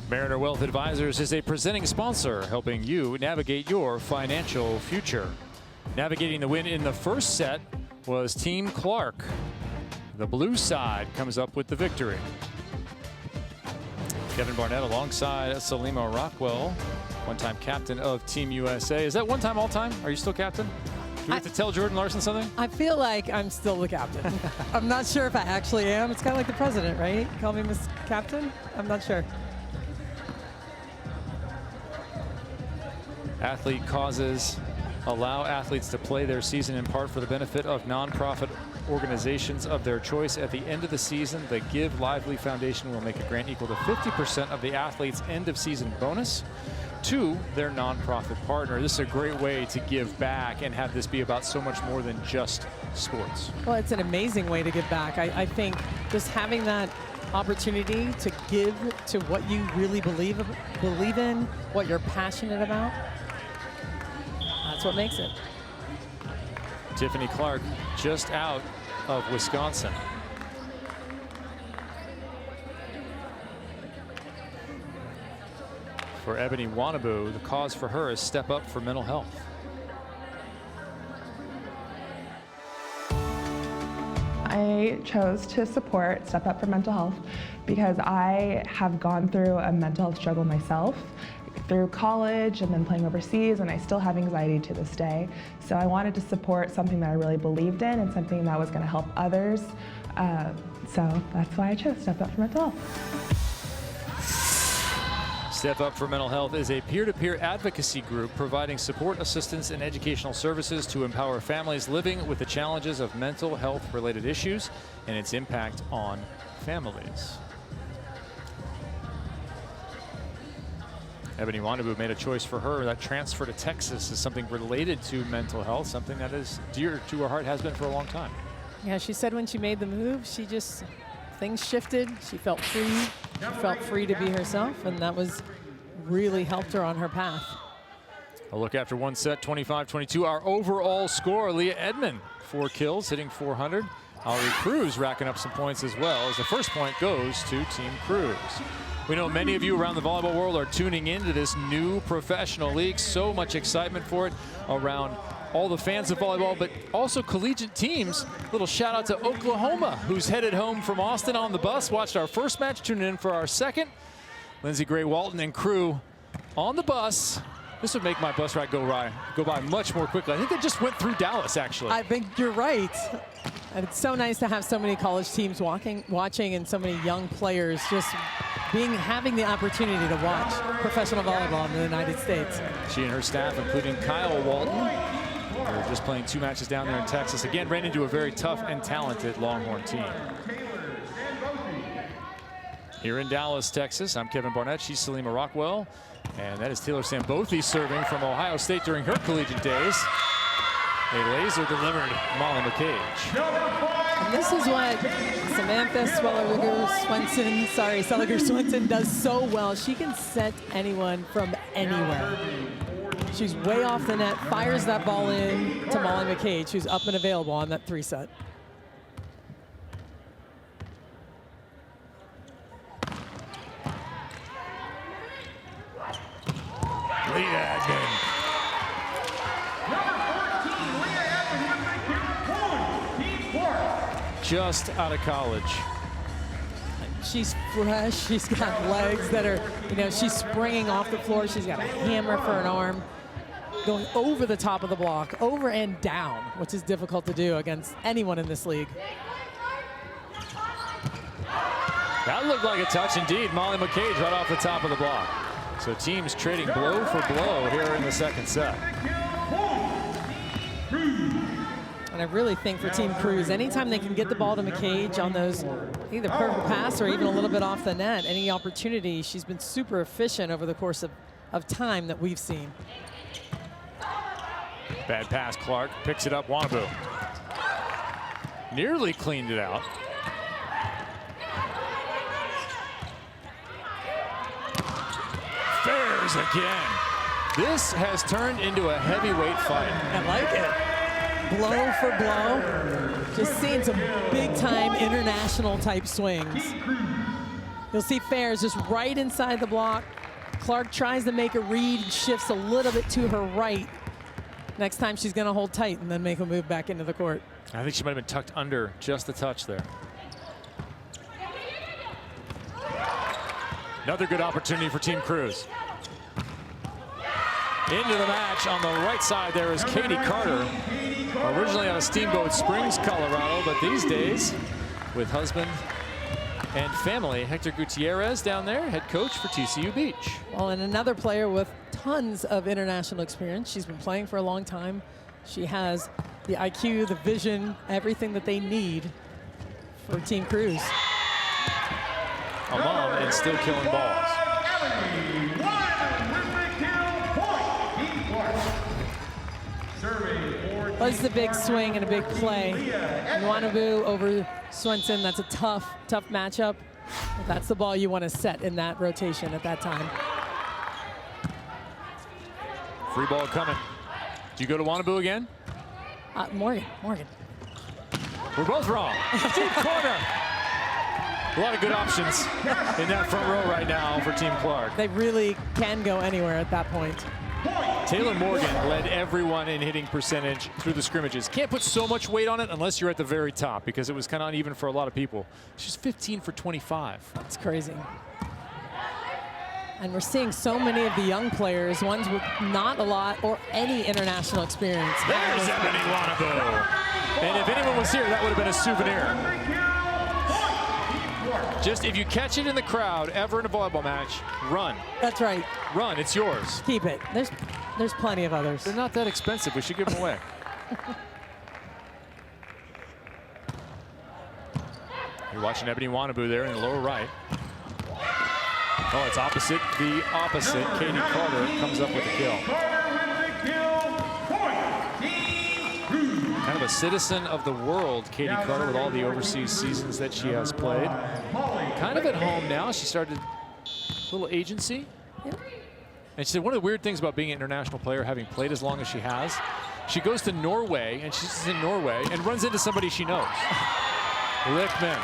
Mariner Wealth Advisors is a presenting sponsor helping you navigate your financial future. Navigating the win in the first set was Team Clark. The blue side comes up with the victory. Kevin Barnett alongside Salima Rockwell, one-time captain of Team USA. Is that one-time all-time? Are you still captain? Do we have to tell Jordan Larson something? I feel like I'm still the captain. I'm not sure if I actually am. It's kind of like the president, right? Call me Miss Captain? I'm not sure. Athlete causes allow athletes to play their season in part for the benefit of nonprofit organizations of their choice. At the end of the season, the Give Lively Foundation will make a grant equal to 50% of the athlete's end of season bonus to their nonprofit partner. This is a great way to give back and have this be about so much more than just sports. Well, it's an amazing way to give back. I think just having that opportunity to give to what you really believe in, what you're passionate about, that's what makes it. Tiffany Clark just out of Wisconsin. For Ebony Wanabu, the cause for her is Step Up for Mental Health. I chose to support Step Up for Mental Health because I have gone through a mental health struggle myself through college and then playing overseas, and I still have anxiety to this day. So I wanted to support something that I really believed in and something that was going to help others. So that's why I chose Step Up for Mental Health. Step Up for Mental Health is a peer-to-peer advocacy group providing support, assistance, and educational services to empower families living with the challenges of mental health-related issues and its impact on families. Ebony Wanabu made a choice for her. That transfer to Texas is something related to mental health, something that is dear to her heart, has been for a long time. Yeah, she said when she made the move, things shifted. She felt free. She felt free to be herself, and that was really helped her on her path. A look after one set, 25-22. Our overall score, Leah Edmond, 4 kills, hitting 400. Ari Cruz racking up some points as well, as the first point goes to Team Cruz. We know many of you around the volleyball world are tuning into this new professional league. So much excitement for it around all the fans of volleyball, but also collegiate teams. Little shout out to Oklahoma, who's headed home from Austin on the bus. Watched our first match, tuned in for our second. Lindsey Gray Walton and crew on the bus. This would make my bus ride go by much more quickly. I think they just went through Dallas, actually. I think you're right. And it's so nice to have so many college teams watching and so many young players just having the opportunity to watch professional volleyball in the United States. She and her staff, including Kyle Walton, are just playing 2 matches down there in Texas. Again, ran into a very tough and talented Longhorn team. Here in Dallas, Texas, I'm Kevin Barnett. She's Salima Rockwell. And that is Taylor Sambothy serving from Ohio State during her collegiate days. A laser-delivered Molly McCage. And this is what Samantha Seliger-Swenson does so well. She can set anyone from anywhere. She's way off the net, fires that ball in to Molly McCage, who's up and available on that 3-set. Leah Edmond. Just out of college. She's fresh. She's got legs that are, she's springing off the floor. She's got a hammer for an arm. Going over the top of the block, over and down, which is difficult to do against anyone in this league. That looked like a touch indeed. Molly McCage right off the top of the block. So teams trading blow for blow here in the second set. And I really think for Team Cruz, anytime they can get the ball to McCage on those either perfect pass or even a little bit off the net, any opportunity, she's been super efficient over the course of time that we've seen. Bad pass, Clark picks it up, Wanabu. Nearly cleaned it out. Fares again. This has turned into a heavyweight fight. I like it. Blow for blow. Just seeing some big time international type swings. You'll see Fairs just right inside the block. Clark tries to make a read, shifts a little bit to her right. Next time she's going to hold tight and then make a move back into the court. I think she might have been tucked under just a touch there. Another good opportunity for Team Cruz. Into the match on the right side there is Katie Carter, originally out of Steamboat Springs, Colorado, but these days with husband and family. Hector Gutierrez down there, head coach for TCU Beach. Well, and another player with tons of international experience. She's been playing for a long time. She has the IQ, the vision, everything that they need for Team Cruz. A mom and still killing balls. Was the big swing and a big play. Nwanabu over Swenson, that's a tough matchup. But that's the ball you want to set in that rotation at that time. Free ball coming. Do you go to Nwanabu again? Morgan. We're both wrong. Deep corner. A lot of good options in that front row right now for Team Clark. They really can go anywhere at that point. Taylor Morgan led everyone in hitting percentage through the scrimmages. Can't put so much weight on it unless you're at the very top because it was kind of uneven for a lot of people. She's 15 for 25. That's crazy. And we're seeing so many of the young players, ones with not a lot or any international experience. There's Ebony Nwanabu. And if anyone was here, that would have been a souvenir. Just if you catch it in the crowd ever in a volleyball match, run. That's right. Run, it's yours. Keep it. There's plenty of others. They're not that expensive. We should give them away. You're watching Ebony Nwanabu there in the lower right. Oh, it's opposite. The opposite. Katie Carter comes up with the kill. Kind of a citizen of the world, Katie Carter, with all the overseas seasons that she has played. Kind of at home now. She started a little agency. And she said one of the weird things about being an international player, having played as long as she has, she goes to Norway, and she's in Norway, and runs into somebody she knows. Lichtman.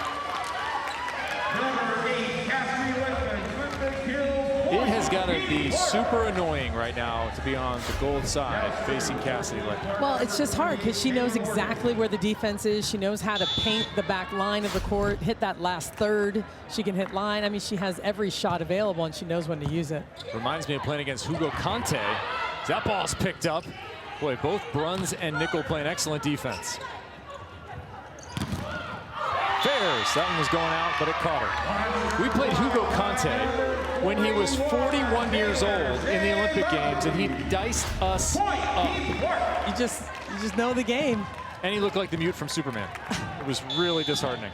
It has got to be super annoying right now to be on the gold side facing Cassidy Lichtman. Well, it's just hard because she knows exactly where the defense is. She knows how to paint the back line of the court, hit that last third. She can hit line. I mean, she has every shot available, and she knows when to use it. Reminds me of playing against Hugo Conte. That ball's picked up. Boy, both Bruns and Nickel playing excellent defense. Fairs, that one was going out, but it caught her. We played Hugo Conte when he was 41 years old in the Olympic Games, and he diced us up. You just know the game. And he looked like the mute from Superman. It was really disheartening.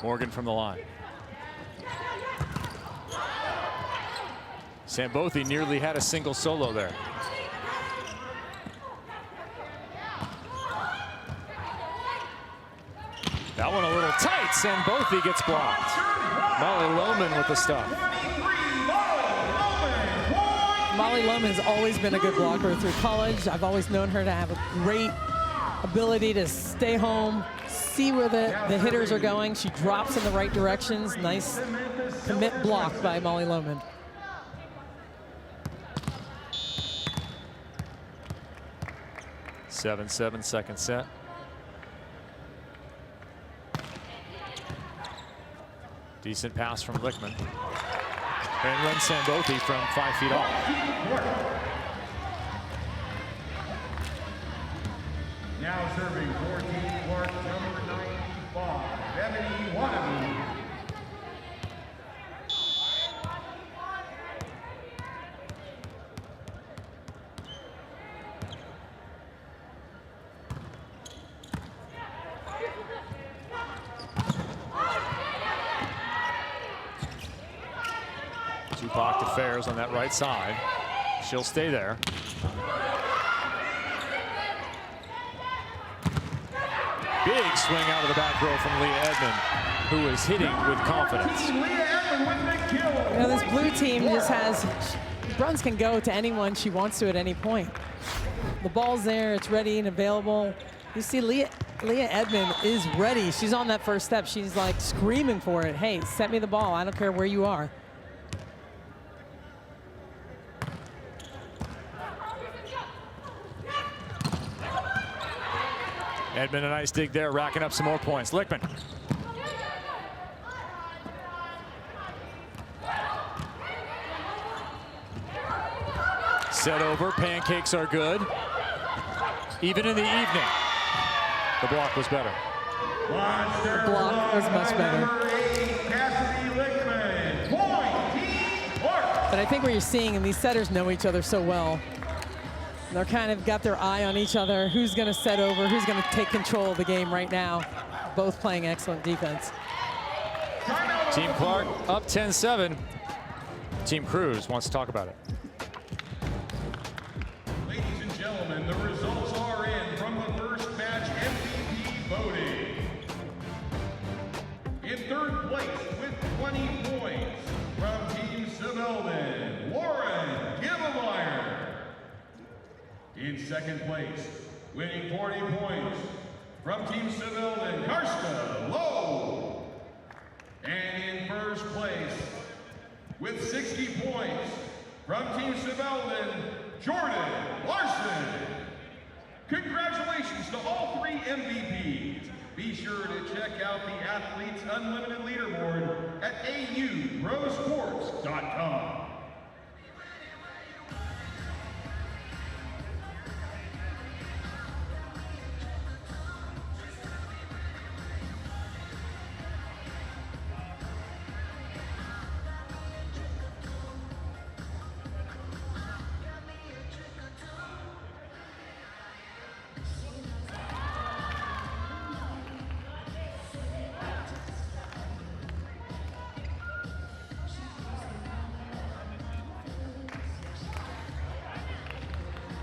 Morgan from the line. Sambothi nearly had a single solo there. That one a little tight. Sambothi gets blocked. Molly Lohman with the stuff. Molly Lohman's always been a good blocker through college. I've always known her to have a great ability to stay home, see where the hitters are going. She drops in the right directions. Nice commit block by Molly Lohman. Seven, second set. Decent pass from Lichtman. And runs Sambothi from 5 feet off. Now serving 14, Clark, number 95, Ebony Nwanabu. Tupac to Fairs on that right side. She'll stay there. Big swing out of the back row from Leah Edmond, who is hitting with confidence. You know, this blue team just has, Bruns can go to anyone she wants to at any point. The ball's there, it's ready and available. You see Leah Leah Edmond is ready. She's on that first step. She's like screaming for it. Hey, set me the ball. I don't care where you are. Edmond, a nice dig there, racking up some more points. Lichtman. Set over, pancakes are good. Even in the evening, the block was better. The block was much better. But I think what you're seeing, and these setters know each other so well, they're kind of got their eye on each other. Who's going to set over? Who's going to take control of the game right now? Both playing excellent defense. Team Clark up 10-7. Team Cruz wants to talk about it. Ladies and gentlemen, the results are in from the first match MVP voting. In third place with 20 points from Team Sibelden, Lauren Gibemeyer. In second place, winning 40 points from Team Sibelden, Karsta Lowe. And in first place, with 60 points from Team Sibelden, Jordan Larson. Congratulations to all three MVPs. Be sure to check out the Athletes Unlimited leaderboard at auprosports.com.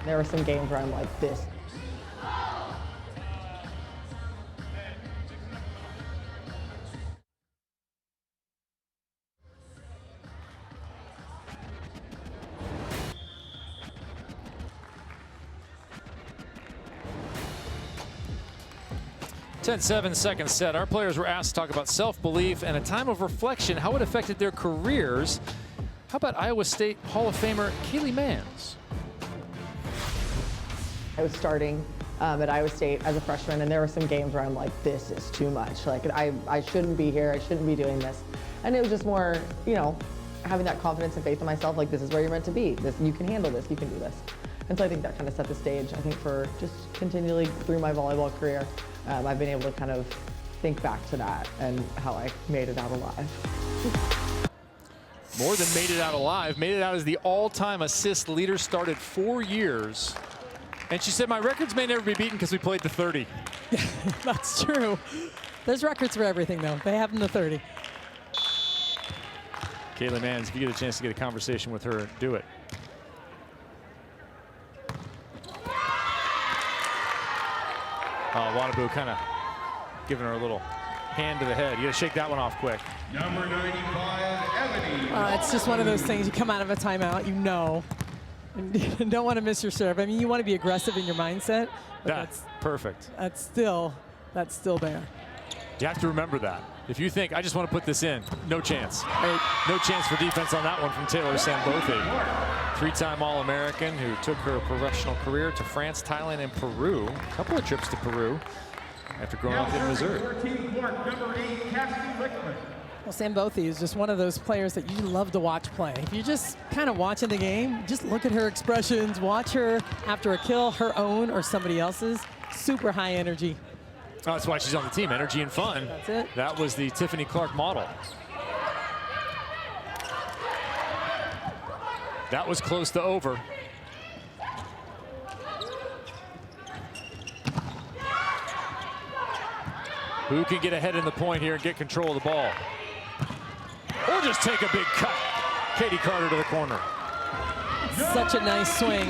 There were some games where I'm like, this. Second set. Our players were asked to talk about self-belief and a time of reflection, how it affected their careers. How about Iowa State Hall of Famer Kaylee Mans? I was starting at Iowa State as a freshman, and there were some games where I'm like, this is too much. Like, I shouldn't be here. I shouldn't be doing this. And it was just more, you know, having that confidence and faith in myself, like, this is where you're meant to be. You can handle this. You can do this. And so I think that kind of set the stage, I think, for just continually through my volleyball career. I've been able to kind of think back to that and how I made it out alive. More than made it out alive, made it out as the all-time assist leader, started 4 years. And she said, my records may never be beaten because we played the 30. That's true. There's records for everything, though. They have them to 30. Kaylee Mans, if you get a chance to get a conversation with her, do it. Wadabu kind of giving her a little hand to the head. You got to shake that one off quick. Number 95, Ebony. It's just one of those things. You come out of a timeout, you know, and you don't want to miss your serve. I mean, you want to be aggressive in your mindset. But That's perfect. That's still there. You have to remember that. If you think, I just want to put this in, no chance. No chance for defense on that one from Taylor Sambothe. Three-time All-American who took her professional career to France, Thailand, and Peru. A couple of trips to Peru after growing up in Missouri. Well, Sambothe is just one of those players that you love to watch play. If you're just kind of watching the game, just look at her expressions, watch her after a kill, her own or somebody else's. Super high energy. Oh, that's why she's on the team, energy and fun. That's it. That was the Tiffany Clark model. That was close to over. Who can get ahead in the point here and get control of the ball? Or just take a big cut. Katie Carter to the corner. Such a nice swing.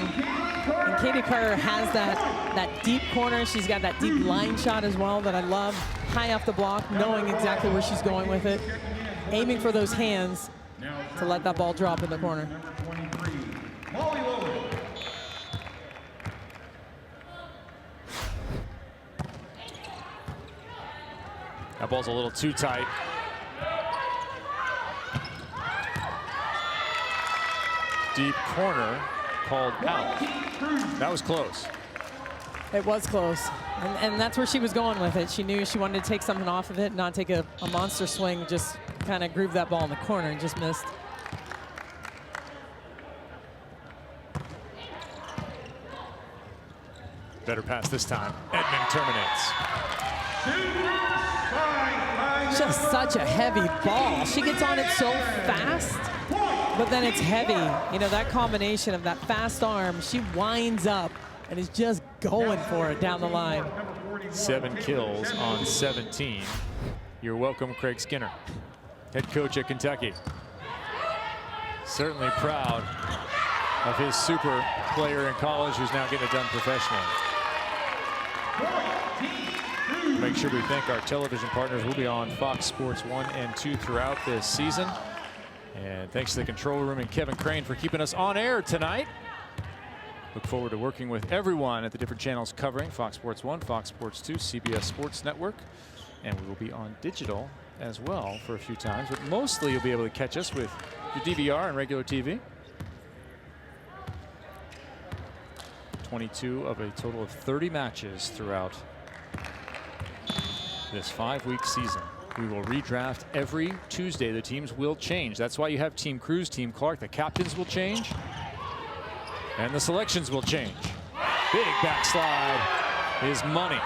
And Katie Carter has that deep corner. She's got that deep line shot as well that I love. High off the block, knowing exactly where she's going with it. Aiming for those hands to let that ball drop in the corner. That ball's a little too tight. Deep corner called out. That was close. It was close. And that's where she was going with it. She knew she wanted to take something off of it, not take a monster swing, just kind of groove that ball in the corner and just missed. Better pass this time. Edmond terminates. Just such a heavy ball. She gets on it so fast, but then it's heavy. You know, that combination of that fast arm, she winds up and is just going for it down the line. 7 kills on 17. You're welcome, Craig Skinner, head coach at Kentucky. Certainly proud of his super player in college who's now getting it done professionally. Make sure we thank our television partners. We'll be on Fox Sports 1 and 2 throughout this season. And thanks to the control room and Kevin Crane for keeping us on air tonight. Look forward to working with everyone at the different channels covering Fox Sports 1, Fox Sports 2, CBS Sports Network. And we will be on digital as well for a few times. But mostly you'll be able to catch us with your DVR and regular TV. 22 of a total of 30 matches throughout this 5-week season. We will redraft every Tuesday. The teams will change. That's why you have Team Cruz, Team Clark. The captains will change. And the selections will change. Big backslide is money.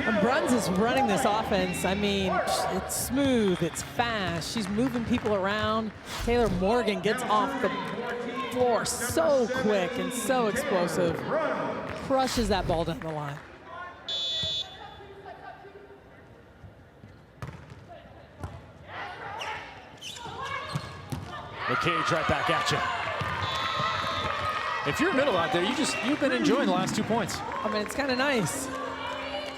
And Bruns is running this offense. I mean, it's smooth, it's fast. She's moving people around. Taylor Morgan gets off the floor so quick and so explosive. Crushes that ball down the line. McCage right back at you. If you're middle out there, you've been enjoying the last 2 points. I mean, it's kind of nice.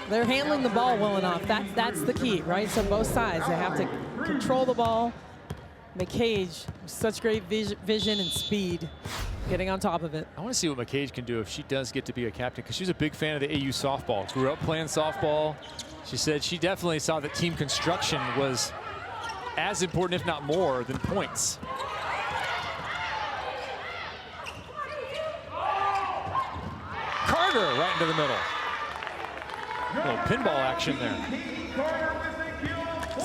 They're handling the ball well enough. That's the key, right? So both sides, they have to control the ball. McCage, such great vision and speed, getting on top of it. I want to see what McCage can do if she does get to be a captain, because she's a big fan of the AU softball. Grew up playing softball. She said she definitely saw that team construction was as important, if not more, than points. Carter right into the middle. A little pinball action there.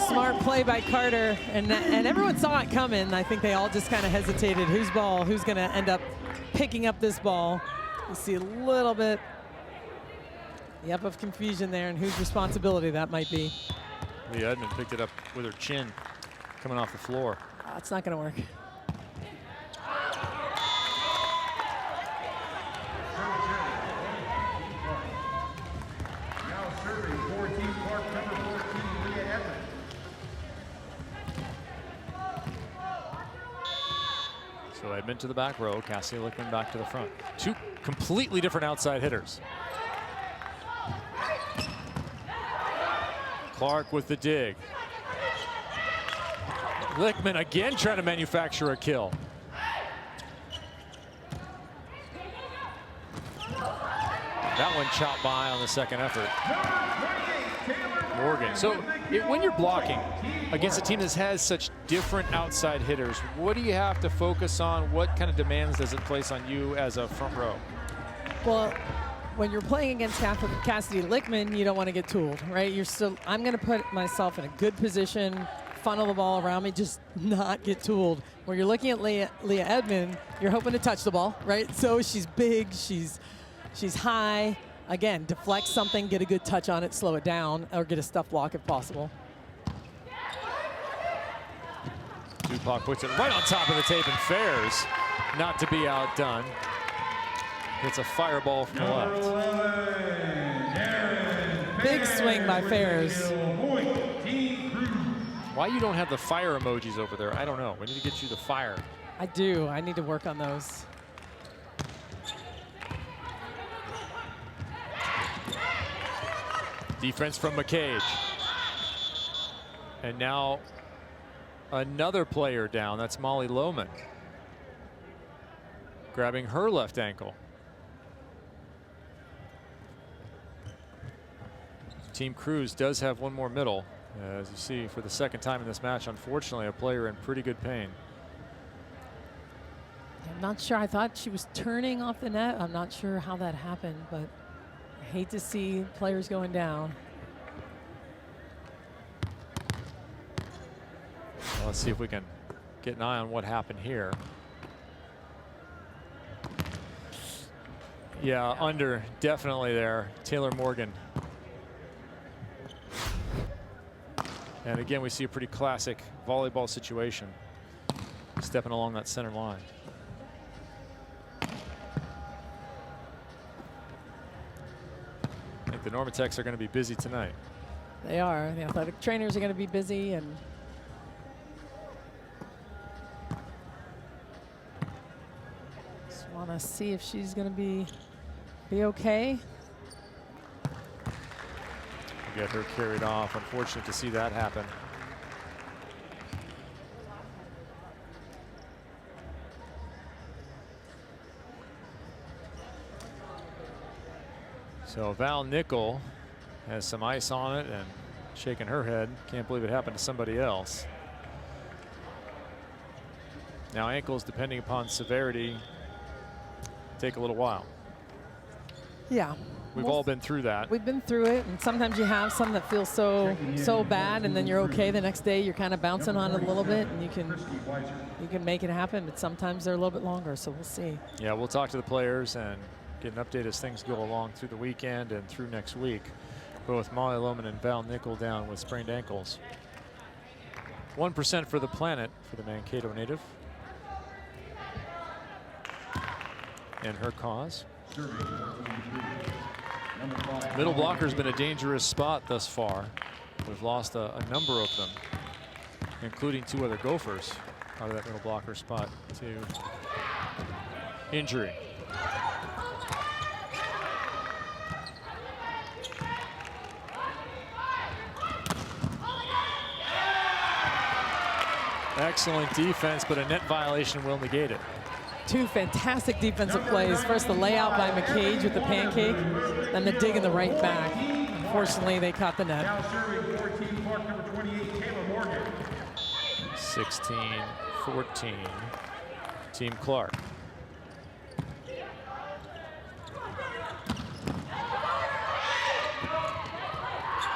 Smart play by Carter, and everyone saw it coming. I think they all just kind of hesitated. Whose ball? Who's going to end up picking up this ball? You see a little bit of confusion there, and whose responsibility that might be. Leah Edmond picked it up with her chin coming off the floor. Oh, it's not going to work. So Edmond to the back row, Cassie Lickman back to the front. 2 completely different outside hitters. Clark with the dig. Lickman again trying to manufacture a kill. That one chopped by on the second effort. Morgan. So when you're blocking against a team that has such different outside hitters, what do you have to focus on? What kind of demands does it place on you as a front row? Well, when you're playing against Cassidy Lickman, you don't want to get tooled, right? I'm going to put myself in a good position, funnel the ball around me, just not get tooled. When you're looking at Leah Edmond, you're hoping to touch the ball, right? So she's big, she's high. Again, deflect something, get a good touch on it, slow it down, or get a stuff block if possible. Dupac puts it right on top of the tape and fares not to be outdone. It's a fireball from the left. Big swing by Fares. Why you don't have the fire emojis over there, I don't know. We need to get you the fire. I do. I need to work on those. Defense from McCage. And now another player down. That's Molly Lohman. Grabbing her left ankle. Team Cruz does have one more middle. As you see, for the second time in this match, unfortunately, a player in pretty good pain. I'm not sure. I thought she was turning off the net. I'm not sure how that happened, but I hate to see players going down. Well, let's see if we can get an eye on what happened here. Yeah, under definitely there. Taylor Morgan. And again, we see a pretty classic volleyball situation. Stepping along that center line. I think the Normatechs are going to be busy tonight. They are. The athletic trainers are going to be busy, and just want to see if she's going to be okay. Get her carried off. Unfortunate to see that happen. So Val Nickel has some ice on it and shaking her head. Can't believe it happened to somebody else. Now ankles, depending upon severity, take a little while. Yeah. We've all been through that. We've been through it, and sometimes you have some that feel so bad, and then you're okay. The next day, you're kind of bouncing on it a little bit, and you can make it happen. But sometimes they're a little bit longer, so we'll see. Yeah, we'll talk to the players and get an update as things go along through the weekend and through next week. Both Molly Lohman and Val Nickel down with sprained ankles. 1% for the planet for the Mankato native. And her cause. Middle blocker's been a dangerous spot thus far. We've lost a number of them, including 2 other Gophers out of that middle blocker spot to injury. Excellent defense, but a net violation will negate it. 2 fantastic defensive plays. First, the layout by McCage with the pancake, then the dig in the right back. Unfortunately, they caught the net. 16-14, Team Clark.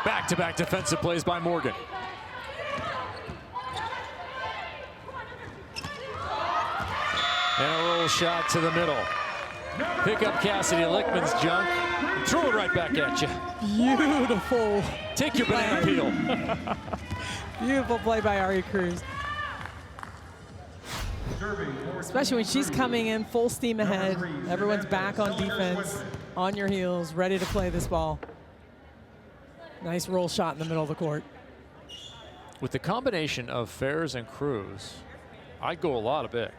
Back-to-back defensive plays by Morgan. And a roll shot to the middle. Pick up Cassidy Lickman's junk. Throw it right back at you. Beautiful. Take your banana peel. Beautiful play by Ari Cruz. Especially when she's coming in full steam ahead. Everyone's back on defense, on your heels, ready to play this ball. Nice roll shot in the middle of the court. With the combination of Ferris and Cruz, I'd go a lot of big.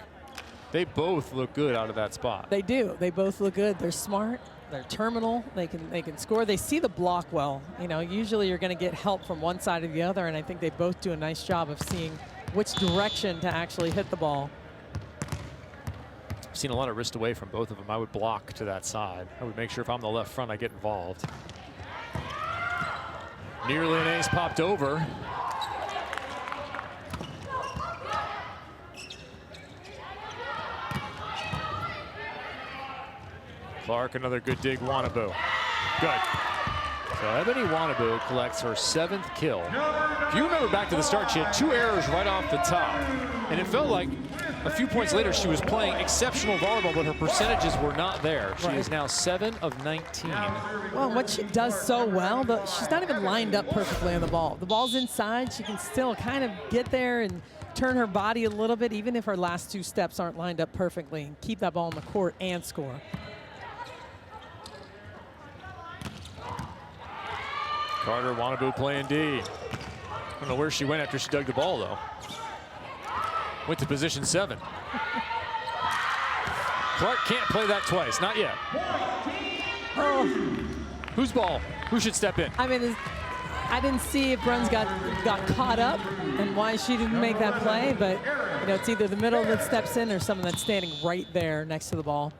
They both look good out of that spot. They do. They both look good. They're smart. They're terminal. They can score. They see the block well. You know, usually you're going to get help from one side or the other, and I think they both do a nice job of seeing which direction to actually hit the ball. I've seen a lot of wrist away from both of them. I would block to that side. I would make sure if I'm the left front, I get involved. Nearly an ace popped over. Clark, another good dig, Wannabu. Good. So Ebony Wannabu collects her 7th kill. If you remember back to the start, she had 2 errors right off the top. And it felt like a few points later she was playing exceptional volleyball, but her percentages were not there. She is now 7 of 19. Well, what she does so well, she's not even lined up perfectly on the ball. The ball's inside. She can still kind of get there and turn her body a little bit, even if her last 2 steps aren't lined up perfectly, and keep that ball on the court and score. Carter Wannabu playing D. I don't know where she went after she dug the ball, though. Went to position 7. Clark can't play that twice, not yet. Oh. Whose ball? Who should step in? I mean, I didn't see if Bruns got caught up and why she didn't make that play, but you know, it's either the middle that steps in or someone that's standing right there next to the ball.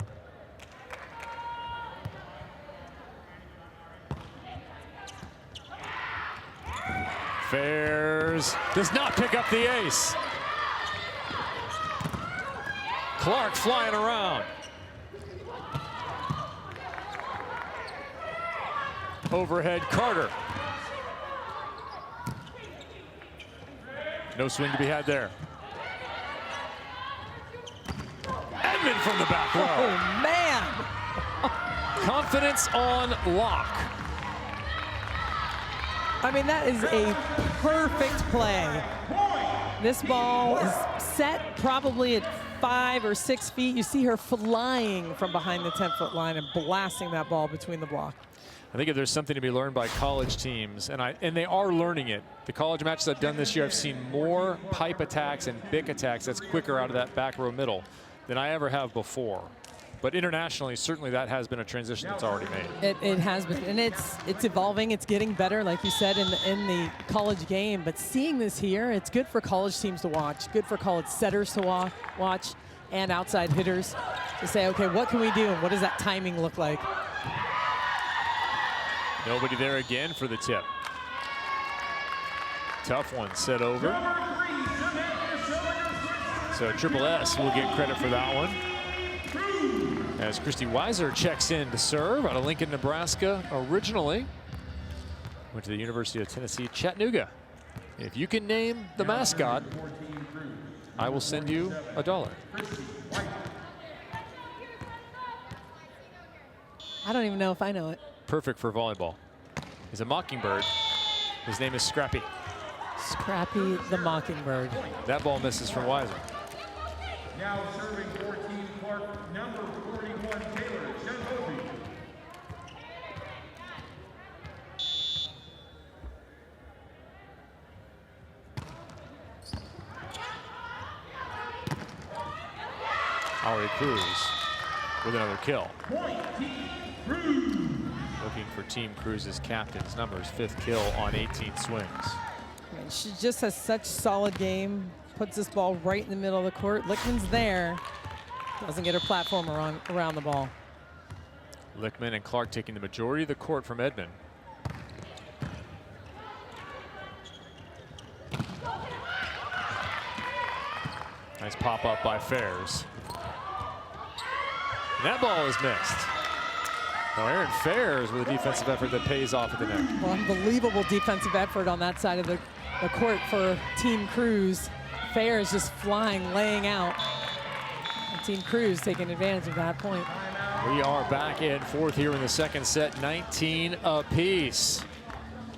Fairs does not pick up the ace. Clark flying around. Overhead, Carter. No swing to be had there. Edmond from the back row. Oh, man. Confidence on lock. I mean, that is a perfect play. This ball is set probably at 5 or 6 feet. You see her flying from behind the 10-foot line and blasting that ball between the block. I think if there's something to be learned by college teams, and they are learning it. The college matches I've done this year, I've seen more pipe attacks and bick attacks that's quicker out of that back row middle than I ever have before. But internationally, certainly that has been a transition that's already made. It has been, and it's evolving. It's getting better, like you said, in the college game. But seeing this here, it's good for college teams to watch, good for college setters to watch, and outside hitters to say, okay, what can we do, and what does that timing look like? Nobody there again for the tip. Tough one set over. So Triple S will get credit for that one. As Christy Weiser checks in to serve out of Lincoln, Nebraska originally. Went to the University of Tennessee, Chattanooga. If you can name the mascot, I will send you $1. I don't even know if I know it. Perfect for volleyball. He's a mockingbird. His name is Scrappy. Scrappy the Mockingbird. That ball misses from Weiser. Now serving 14 Clark, number 41 Taylor Shenhovi. Ari Cruz with another kill. Looking for Team Cruz's captain's numbers, 5th kill on 18 swings. I mean, she just has such solid game. Puts this ball right in the middle of the court. Lichtman's there. Doesn't get her platform around the ball. Lichtman and Clark taking the majority of the court from Edmond. Nice pop up by Fairs. And that ball is missed. Now Aaron Fairs with a defensive effort that pays off at the net. Well, unbelievable defensive effort on that side of the court for Team Cruz. Fairs just flying, laying out. And Team Cruz taking advantage of that point. We are back in 4th here in the 2nd set, 19 apiece.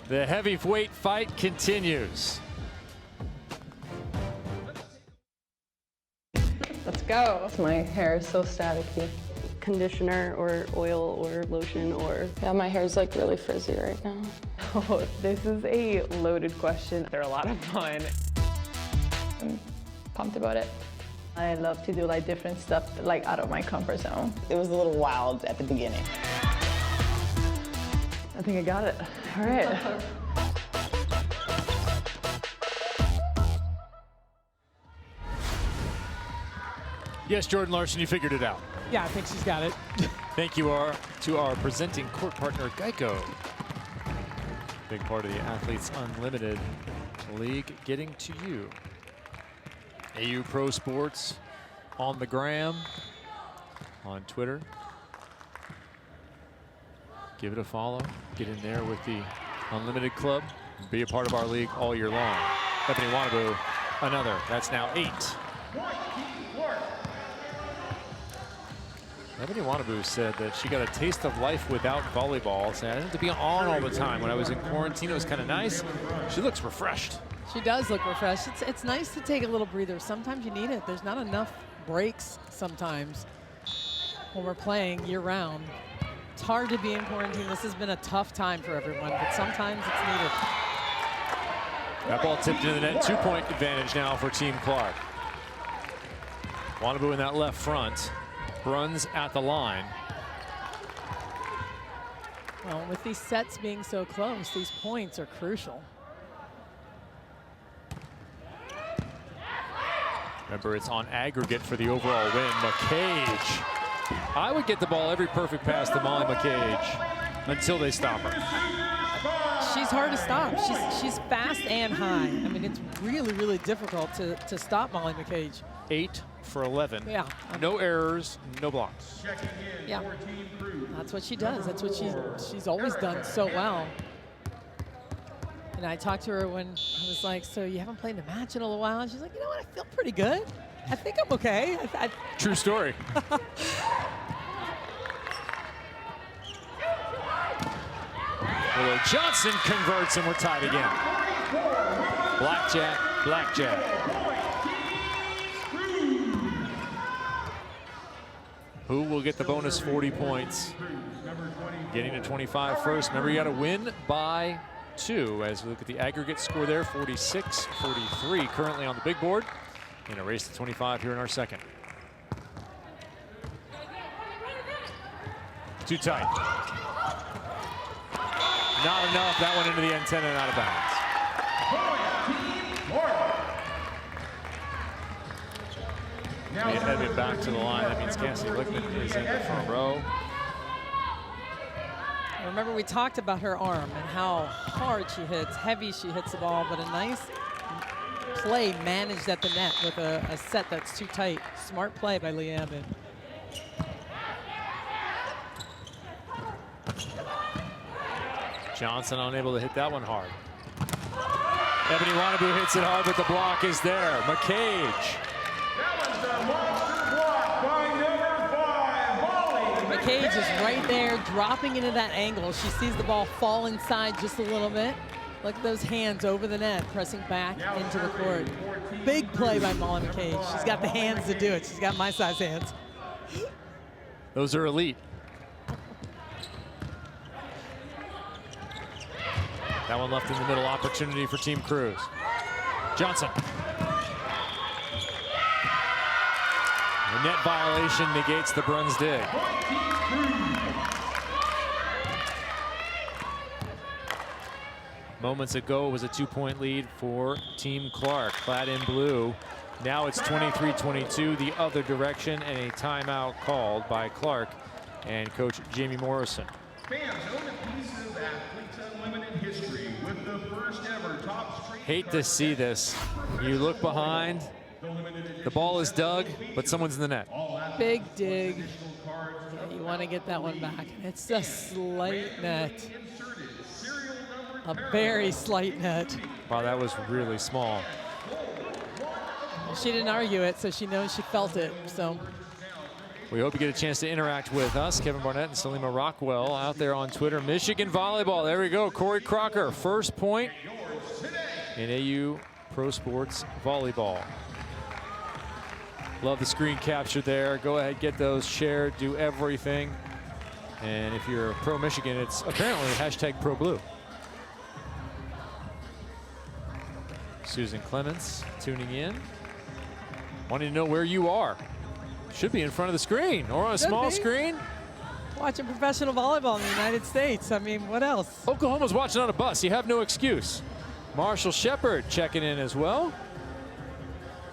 The heavyweight fight continues. Let's go. My hair is so staticky. Conditioner or oil or lotion or... Yeah, my hair's like really frizzy right now. Oh, this is a loaded question. They're a lot of fun. I'm pumped about it. I love to do like different stuff like out of my comfort zone. It was a little wild at the beginning. I think I got it. All right. Yes, Jordan Larson, you figured it out. Yeah, I think she's got it. Thank you to our presenting court partner, Geico. Big part of the Athletes Unlimited League getting to you. AU Pro Sports on the gram, on Twitter. Give it a follow. Get in there with the Unlimited Club. Be a part of our league all year long. Ebony Wanabu, another. That's now 8. Ebony Wanabu said that she got a taste of life without volleyball. Saying, I didn't have to be on all the time. When I was in quarantine, it was kind of nice. She looks refreshed. She does look refreshed. It's nice to take a little breather. Sometimes you need it. There's not enough breaks sometimes when we're playing year-round. It's hard to be in quarantine. This has been a tough time for everyone, but sometimes it's needed. That ball tipped into the net. 2-point advantage now for Team Clark. Wanabu in that left front. Runs at the line. Well, with these sets being so close, these points are crucial. Remember, it's on aggregate for the overall win. McCage. I would get the ball every perfect pass to Molly McCage until they stop her. she's hard to stop. She's fast and high. I mean, it's really, really difficult to stop Molly McCage. 8 for 11. Yeah. No errors, no blocks. Yeah. That's what she does. That's what she's always done so well. And I talked to her when I was like, so you haven't played a match in a little while? And she's like, you know what, I feel pretty good. I think I'm okay. True story. Willow Johnson converts and we're tied again. Blackjack, blackjack. Who will get the bonus 40 points? Getting to 25 first. Remember, you got to win by 2 as we look at the aggregate score there, 46-43 currently on the big board. In a race to 25 here in our second. Too tight. Not enough. That one into the antenna and out of bounds. They headed back to the line. That means Cassie Lickman is in the front row. Remember, we talked about her arm and how hard she hits, heavy she hits the ball, but a nice play managed at the net with a set that's too tight. Smart play by Leigh Abbott. Johnson unable to hit that one hard. Ebony Wannabu hits it hard, but the block is there. McCage. McCage is right there, dropping into that angle. She sees the ball fall inside just a little bit. Look at those hands over the net, pressing back into the court. Big play by Molly McCage. She's got the hands to do it. She's got my size hands. Those are elite. That one left in the middle, opportunity for Team Cruz. Johnson. The net violation negates the Bruns dig. Moments ago, it was a 2-point lead for Team Clark, clad in blue. Now it's 23-22, the other direction, and a timeout called by Clark and Coach Jamie Morrison. Fans own a piece of Athletes Unlimited history with the first ever top straight. Hate to see this. You look behind, the ball is dug, but someone's in the net. Big dig. Yeah, you want to get that one back. It's a slight net. A very slight net. Wow, that was really small. She didn't argue it, so she knows she felt it. So we hope you get a chance to interact with us. Kevin Barnett and Salima Rockwell out there on Twitter. Michigan volleyball. There we go. Corey Crocker, first point in AU Pro Sports volleyball. Love the screen capture there. Go ahead, get those shared, do everything. And if you're pro Michigan, it's apparently hashtag pro blue. Susan Clements tuning in, wanting to know where you are. Should be in front of the screen or on a small screen. Watching professional volleyball in the United States. I mean, what else? Oklahoma's watching on a bus. You have no excuse. Marshall Shepard checking in as well.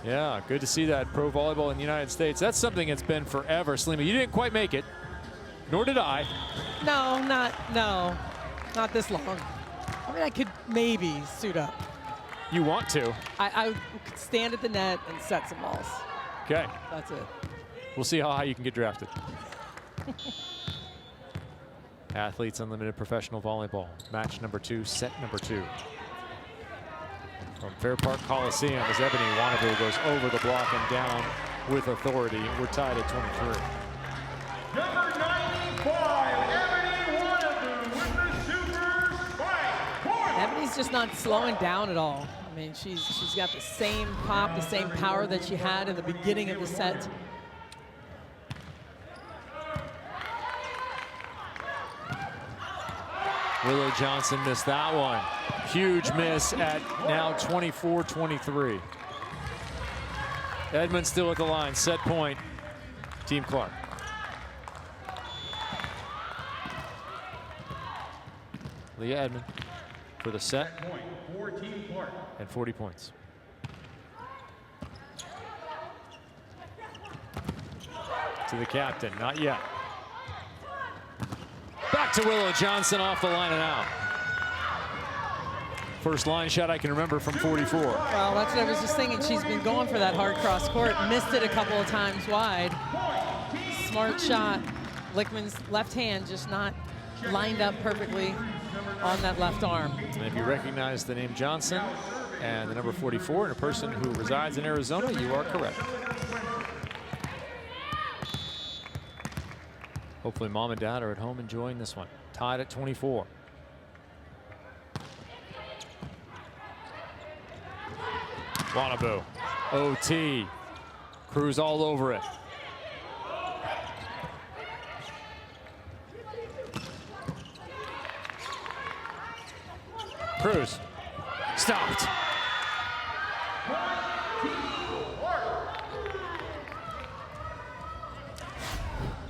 Yeah, good to see that pro volleyball in the United States. That's something that's been forever. Salima, you didn't quite make it, nor did I. No, not this long. I mean, I could maybe suit up. You want to? I could stand at the net and set some balls. Okay. That's it. We'll see how high you can get drafted. Athletes Unlimited Professional Volleyball. Match number 2, set number 2. From Fair Park Coliseum as Ebony Wannabu goes over the block and down with authority. We're tied at 23. Number 95, Ebony Wannabu with the super spike. Ebony's just not slowing down at all. I mean, she's got the same pop, the same power that she had in the beginning of the set. Willow Johnson missed that one. Huge miss at now 24-23. Edmond still at the line, set point, Team Clark. Leah Edmond for the set and 40 points. To the captain, not yet. Back to Willow Johnson off the line and out. First line shot I can remember from 44. Well, that's what I was just thinking. She's been going for that hard cross court, missed it a couple of times wide. Smart shot. Lickman's left hand just not lined up perfectly on that left arm. And if you recognize the name Johnson and the number 44 and a person who resides in Arizona, you are correct. Hopefully mom and dad are at home enjoying this one. Tied at 24. Wannabu. OT. Cruz all over it. Cruz. Stopped.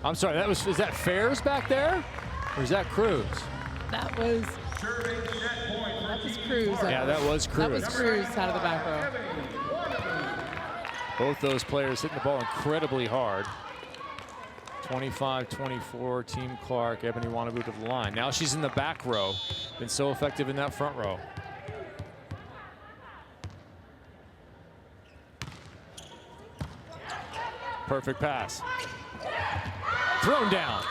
I'm sorry, is that Fairs back there? Or is that Cruz? That was Cruz. Yeah, that was Cruz. That was Cruz out of the back row. Both those players hitting the ball incredibly hard. 25-24, Team Clark, Ebony Wannabu to the line. Now she's in the back row. Been so effective in that front row. Perfect pass. Thrown down.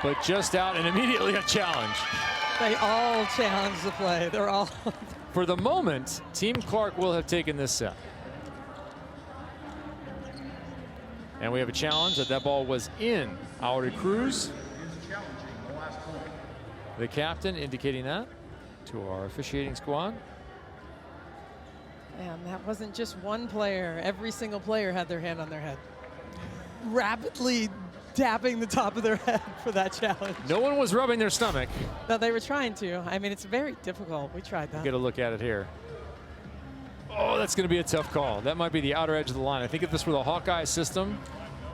But just out and immediately a challenge. They all challenge the play. They're all. For the moment, Team Clark will have taken this set. And we have a challenge that ball was in. Auri Cruz, the captain, indicating that to our officiating squad. And that wasn't just one player. Every single player had their hand on their head, rapidly tapping the top of their head for that challenge. No one was rubbing their stomach. No, they were trying to. I mean, it's very difficult. We tried that. Get a look at it here. Oh, that's going to be a tough call. That might be the outer edge of the line. I think if this were the Hawkeye system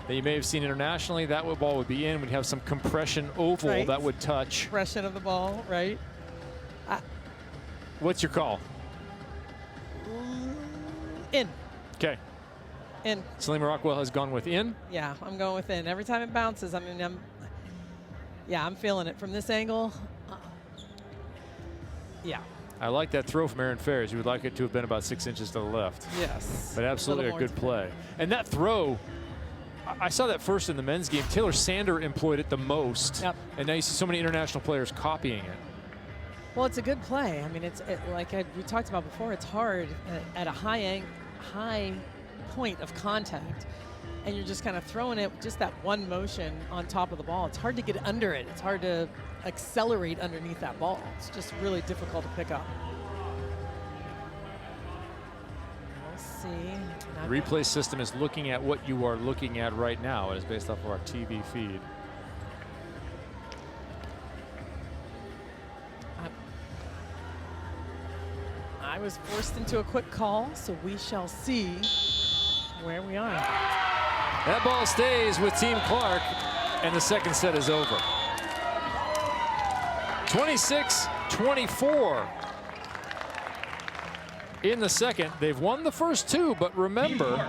that you may have seen internationally, that ball would be in. We'd have some compression oval right. that would touch. Compression of the ball, right? What's your call? In. Okay. In. Salima Rockwell has gone with in. Yeah, I'm going with in. Every time it bounces, I mean, I'm feeling it from this angle. Yeah. I like that throw from Aaron Fairs. You would like it to have been about 6 inches to the left. Yes. But absolutely a good play. And that throw, I saw that first in the men's game. Taylor Sander employed it the most. Yep. And now you see so many international players copying it. Well, it's a good play. I mean, like we talked about before, it's hard at a high point of contact, and you're just kind of throwing it, just that one motion on top of the ball. It's hard to get under it. It's hard to accelerate underneath that ball. It's just really difficult to pick up. We'll see. The replay system is looking at what you are looking at right now. It is based off of our TV feed. I was forced into a quick call, so we shall see where we are. That ball stays with Team Clark, and the second set is over. 26-24 in the second. They've won the first two, but remember,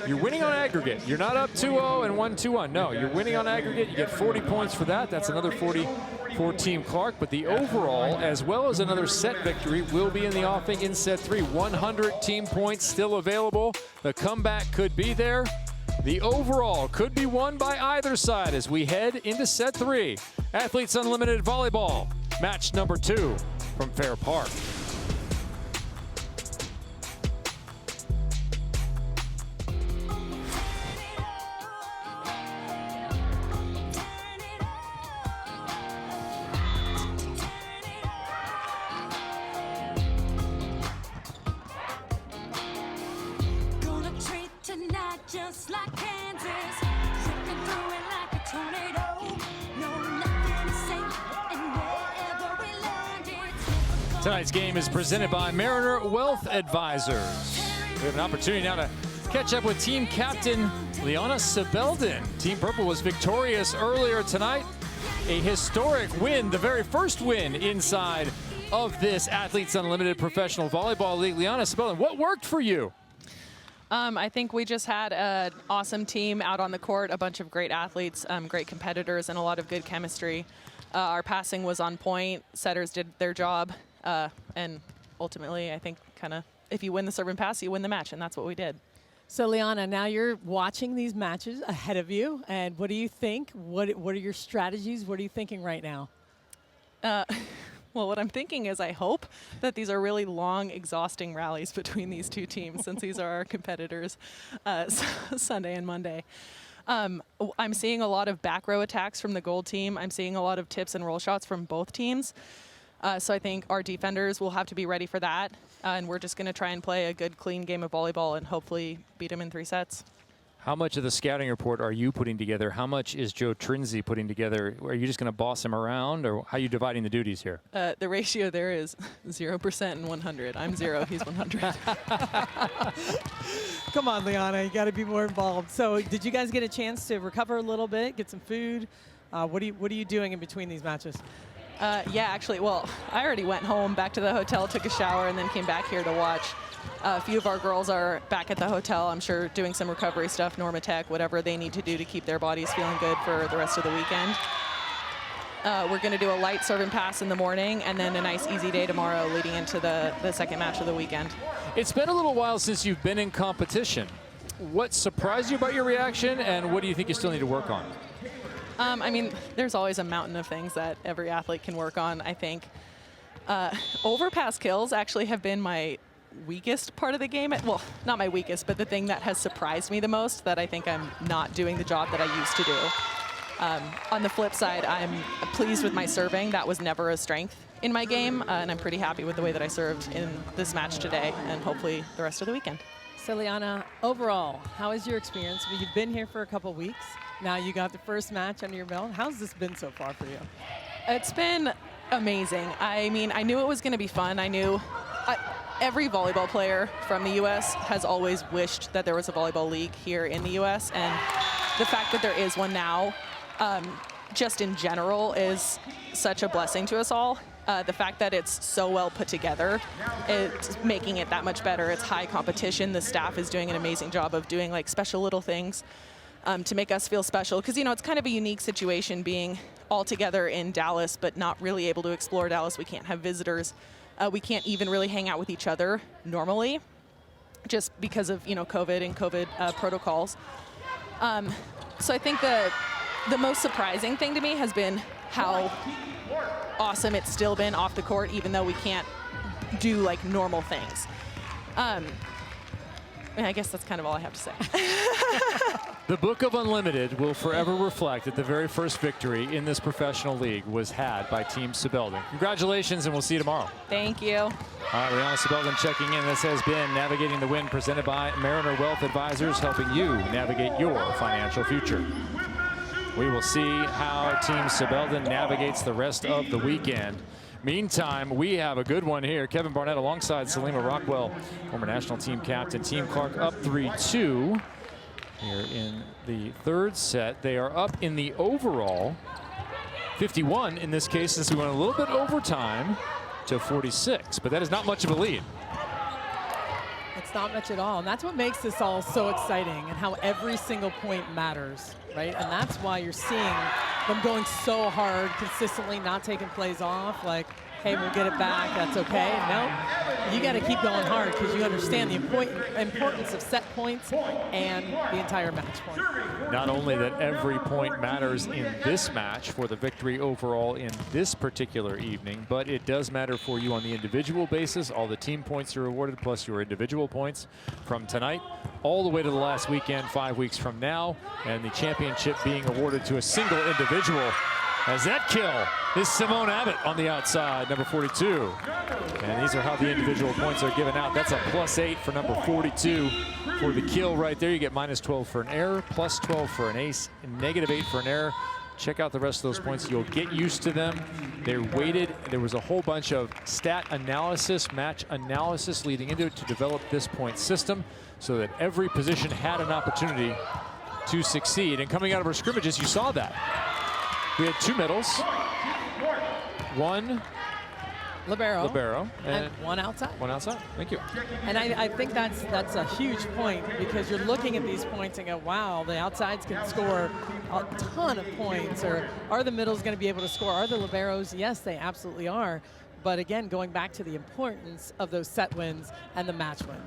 you're winning on aggregate. You're not up 2-0 and 1-2-1. No, you're winning on aggregate. You get 40 points for that. That's another 40 for Team Clark, but the overall, as well as another set victory, will be in the offing in set 3. 100 team points still available. The comeback could be there. The overall could be won by either side as we head into set 3. Athletes Unlimited Volleyball, match number 2 from Fair Park. Just like Kansas, ripping through it like a tornado. No, nothing is safe, and wherever we land it. Tonight's game is presented by Mariner Wealth Advisors. We have an opportunity now to catch up with team captain Liana Sebeldin. Team Purple was victorious earlier tonight. A historic win, the very first win inside of this Athletes Unlimited Professional Volleyball League. Liana Sebeldin, what worked for you? I think we just had an awesome team out on the court, a bunch of great athletes, great competitors, and a lot of good chemistry. Our passing was on point. Setters did their job, And ultimately, I think kind of if you win the serve and pass, you win the match, and that's what we did. So, Liana, now you're watching these matches ahead of you, and what do you think? What are your strategies? What are you thinking right now? Well, what I'm thinking is I hope that these are really long, exhausting rallies between these two teams since these are our competitors Sunday and Monday. I'm seeing a lot of back row attacks from the gold team. I'm seeing a lot of tips and roll shots from both teams. So I think our defenders will have to be ready for that. And we're just going to try and play a good, clean game of volleyball and hopefully beat them in 3 sets. How much of the scouting report are you putting together? How much is Joe Trinzi putting together? Are you just going to boss him around, or how are you dividing the duties here? The ratio there is 0% and 100. I'm 0, he's 100. Come on, Liana, you got to be more involved. So did you guys get a chance to recover a little bit, get some food? What are you doing in between these matches? Yeah, actually, well, I already went home, back to the hotel, took a shower, and then came back here to watch. A few of our girls are back at the hotel, I'm sure, doing some recovery stuff, Normatec, whatever they need to do to keep their bodies feeling good for the rest of the weekend. We're going to do a light serve and pass in the morning, and then a nice easy day tomorrow leading into the second match of the weekend. It's been a little while since you've been in competition. What surprised you about your reaction, and what do you think you still need to work on? I mean, there's always a mountain of things that every athlete can work on, I think. Overpass kills actually have been my weakest part of the game. Well, not my weakest, but the thing that has surprised me the most, that I think I'm not doing the job that I used to do. On the flip side, I'm pleased with my serving. That was never a strength in my game, and I'm pretty happy with the way that I served in this match today and hopefully the rest of the weekend. So, Liana, overall, how is your experience? You've been here for a couple weeks. Now you got the first match under your belt. How's this been so far for you? It's been amazing. I mean, I knew it was going to be fun. I knew every volleyball player from the U.S. has always wished that there was a volleyball league here in the U.S. And the fact that there is one now, just in general, is such a blessing to us all. The fact that it's so well put together, it's making it that much better. It's high competition. The staff is doing an amazing job of doing like special little things to make us feel special. Because, you know, it's kind of a unique situation being all together in Dallas, but not really able to explore Dallas. We can't have visitors. We can't even really hang out with each other normally, just because of, you know, COVID and COVID protocols. So I think the most surprising thing to me has been how awesome it's still been off the court, even though we can't do like normal things. And I guess that's kind of all I have to say. The Book of Unlimited will forever reflect that the very first victory in this professional league was had by Team Sibelden. Congratulations, and we'll see you tomorrow. Thank you. All right, Rihanna Sibelden checking in. This has been Navigating the Wind, presented by Mariner Wealth Advisors, helping you navigate your financial future. We will see how Team Sibelden navigates the rest of the weekend. Meantime, we have a good one here. Kevin Barnett alongside Salima Rockwell, former national team captain. Team Clark up 3-2 here in the third set. They are up in the overall 51 in this case, since we went a little bit overtime to 46, but that is not much of a lead. It's not much at all, and that's what makes this all so exciting, and how every single point matters, right? And that's why you're seeing them going so hard, consistently not taking plays off, like, hey, we'll get it back, that's okay. No, you got to keep going hard because you understand the importance of set points and the entire match point. Not only that every point matters in this match for the victory overall in this particular evening, but it does matter for you on the individual basis. All the team points you're awarded plus your individual points from tonight all the way to the last weekend, 5 weeks from now, and the championship being awarded to a single individual. As that kill is Simone Abbott on the outside, number 42. And these are how the individual points are given out. That's a +8 for number 42 for the kill right there. You get -12 for an error, +12 for an ace, and -8 for an error. Check out the rest of those points. You'll get used to them. They're weighted. There was a whole bunch of stat analysis, match analysis leading into it to develop this point system so that every position had an opportunity to succeed. And coming out of our scrimmages, you saw that. We had 2 middles, 1 libero, and 1 outside. 1 outside. Thank you. And I think that's a huge point, because you're looking at these points and go, wow, the outsides can score a ton of points. Or are the middles going to be able to score? Are the liberos? Yes, they absolutely are. But again, going back to the importance of those set wins and the match win.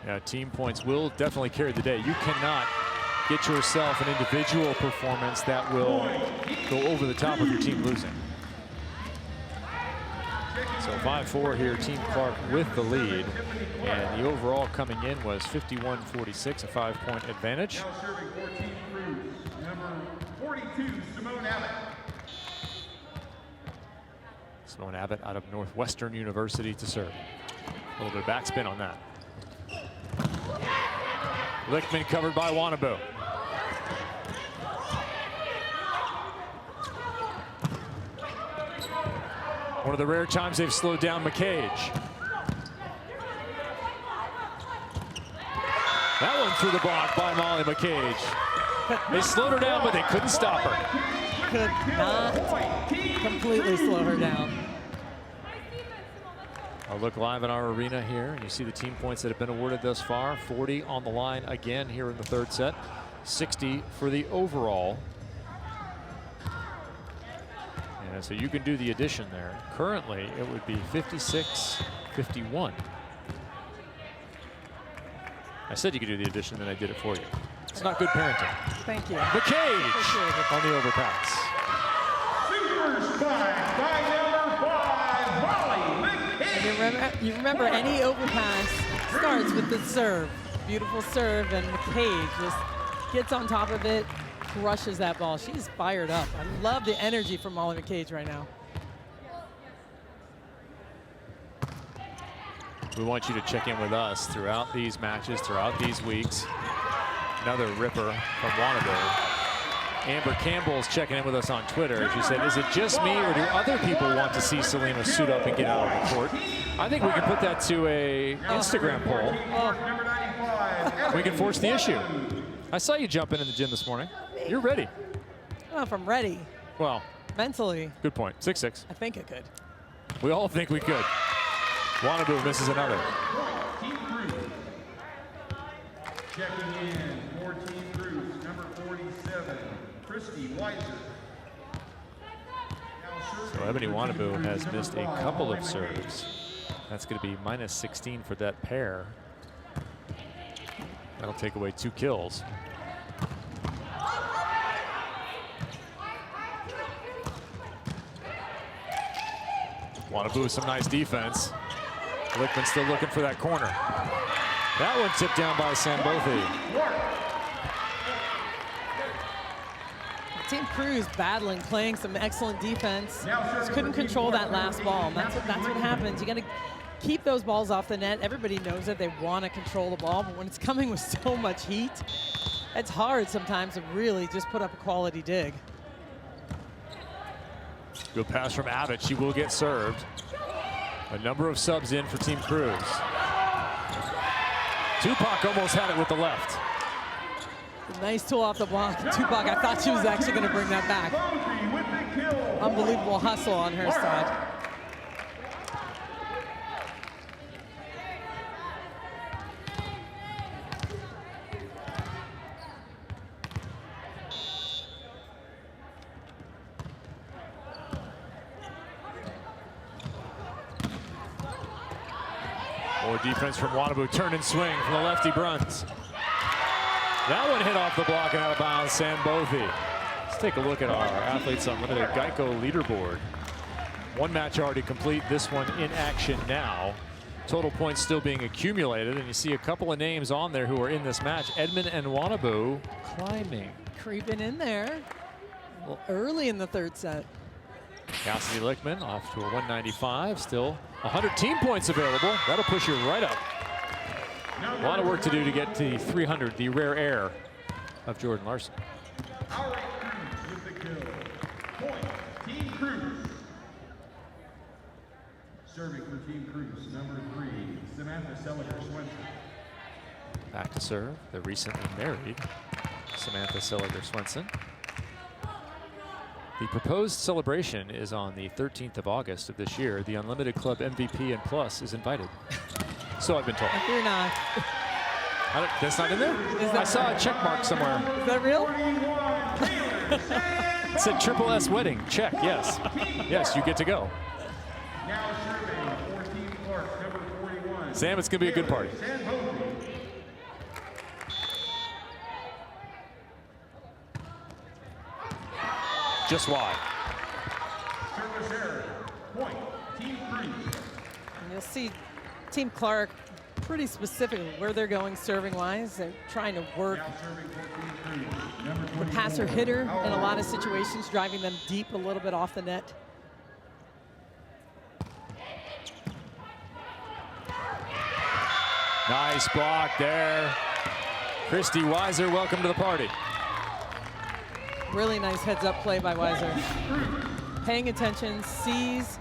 Yeah, team points will definitely carry the day. You cannot get yourself an individual performance that will go over the top of your team losing. So 5-4 here, Team Clark with the lead. And the overall coming in was 51-46, a 5-point advantage. Now serving for Team Cruz, number 42, Simone Abbott. Simone Abbott out of Northwestern University to serve. A little bit of backspin on that. Lichtman covered by Wannabu. One of the rare times they've slowed down McCage. That one through the block by Molly McCage. They slowed her down, but they couldn't stop her. Could not completely slow her down. I'll look live in our arena here, and you see the team points that have been awarded thus far. 40 on the line again here in the third set. 60 for the overall. And so you can do the addition there. Currently, it would be 56-51. I said you could do the addition, then I did it for you. It's not good parenting. Thank you. McCage on the overpass. Super spike by number 5, Molly McCage. And you remember any overpass starts with the serve. Beautiful serve, and McCage just gets on top of it, crushes that ball. She's fired up. I love the energy from Molly McCage right now. We want you to check in with us throughout these matches, throughout these weeks. Another ripper from Wannabe. Amber Campbell's checking in with us on Twitter. She said, is it just me, or do other people want to see Selena suit up and get out on the court? I think we can put that to a Instagram poll. We can force the issue. I saw you jump in the gym this morning. You're ready. Well, if I'm ready. Well, mentally. Good point. 6-6. I think I could. We all think we could. Wannabe misses another. Team Cruz. Checking in for Team Cruz, number 47, Christy Weiser. So Ebony Wannabe has missed a couple of serves. That's going to be minus 16 for that pair. That'll take away 2 kills. Wannabe with some nice defense. Lichtman still looking for that corner. That one tipped down by Sambothi. Team Cruz battling, playing some excellent defense. Just couldn't control that last ball. And that's what happens. You got to keep those balls off the net. Everybody knows that they want to control the ball, but when it's coming with so much heat, it's hard sometimes to really just put up a quality dig. Good pass from Abbott. She will get served. A number of subs in for Team Cruz. Tupac almost had it with the left. Nice tool off the block. Tupac, I thought she was actually going to bring that back. Unbelievable hustle on her side. More defense from Wannabe. Turn and swing from the lefty Bruns. That one hit off the block and out of bounds. Sambothi. Let's take a look at our athletes on limited Geico leaderboard. One match already complete. This one in action now. Total points still being accumulated, and you see a couple of names on there who are in this match. Edmond and Wannabe climbing. Creeping in there. Well, early in the third set. Cassidy Lichtman off to a 195. Still 100 team points available. That'll push you right up. A lot of work to do to get to 300, the rare air of Jordan Larson. All right, Cruz with the kill. Point, Team Cruz. Serving for Team Cruz, number 3, Samantha Seliger-Swenson. Back to serve, the recently married Samantha Seliger-Swenson. The proposed celebration is on the 13th of August of this year. The Unlimited Club MVP and Plus is invited. So I've been told. If you're not. That's not in there? I saw a check mark somewhere. Is that real? It said Triple S wedding. Check, yes. Yes, you get to go. Now serving for Team Clark, number 41. Sam, it's going to be a good party. Just wide. Service error. Point. Team 3. And you'll see Team Clark pretty specific where they're going serving wise. They're trying to work the passer hitter in a lot of situations, driving them deep a little bit off the net. Nice block there. Christy Weiser, welcome to the party. Really nice heads-up play by Weiser. Paying attention, sees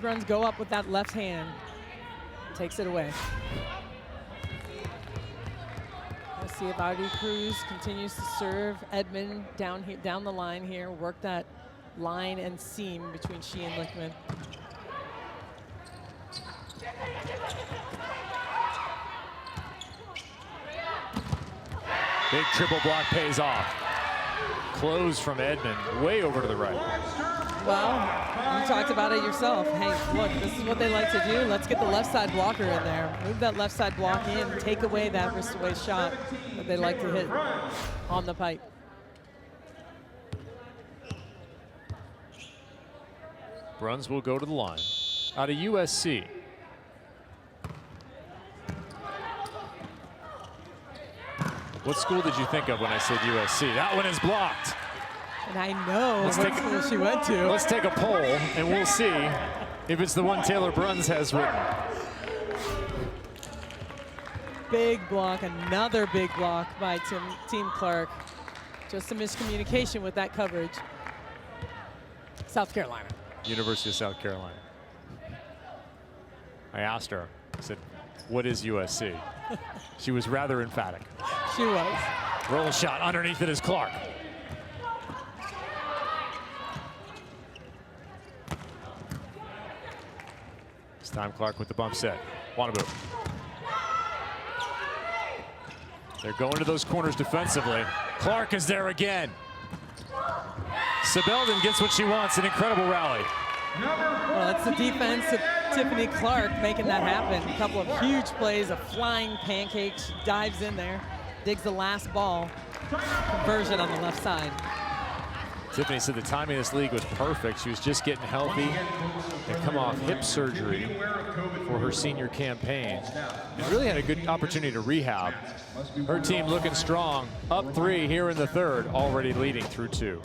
runs go up with that left hand. Takes it away. Let's see if Audi Cruz continues to serve. Edmond down the line here. Work that line and seam between she and Lichtman. Big triple block pays off. Close from Edmond, way over to the right. Well, you talked about it yourself. Hey, look, this is what they like to do. Let's get the left side blocker in there. Move that left side block in, take away that wrist away shot that they like to hit on the pipe. Bruns will go to the line. Out of USC. What school did you think of when I said USC? That one is blocked. And I know what school she went to. Let's take a poll, and we'll see if it's the one Taylor Bruns has written. Big block, another big block by Team Clark. Just a miscommunication with that coverage. South Carolina. University of South Carolina. I asked her, I said, what is USC? She was rather emphatic. She was. Roll shot underneath it is Clark. This time Clark with the bump set. Wannabu. They're going to those corners defensively. Clark is there again. Sabelden gets what she wants, an incredible rally. Well, it's the defense of Tiffany Clark making that happen. A couple of huge plays, a flying pancake. She dives in there, digs the last ball. Conversion on the left side. Tiffany said the timing of this league was perfect. She was just getting healthy and come off hip surgery for her senior campaign. And really had a good opportunity to rehab. Her team looking strong, up 3 here in the third, already leading through 2.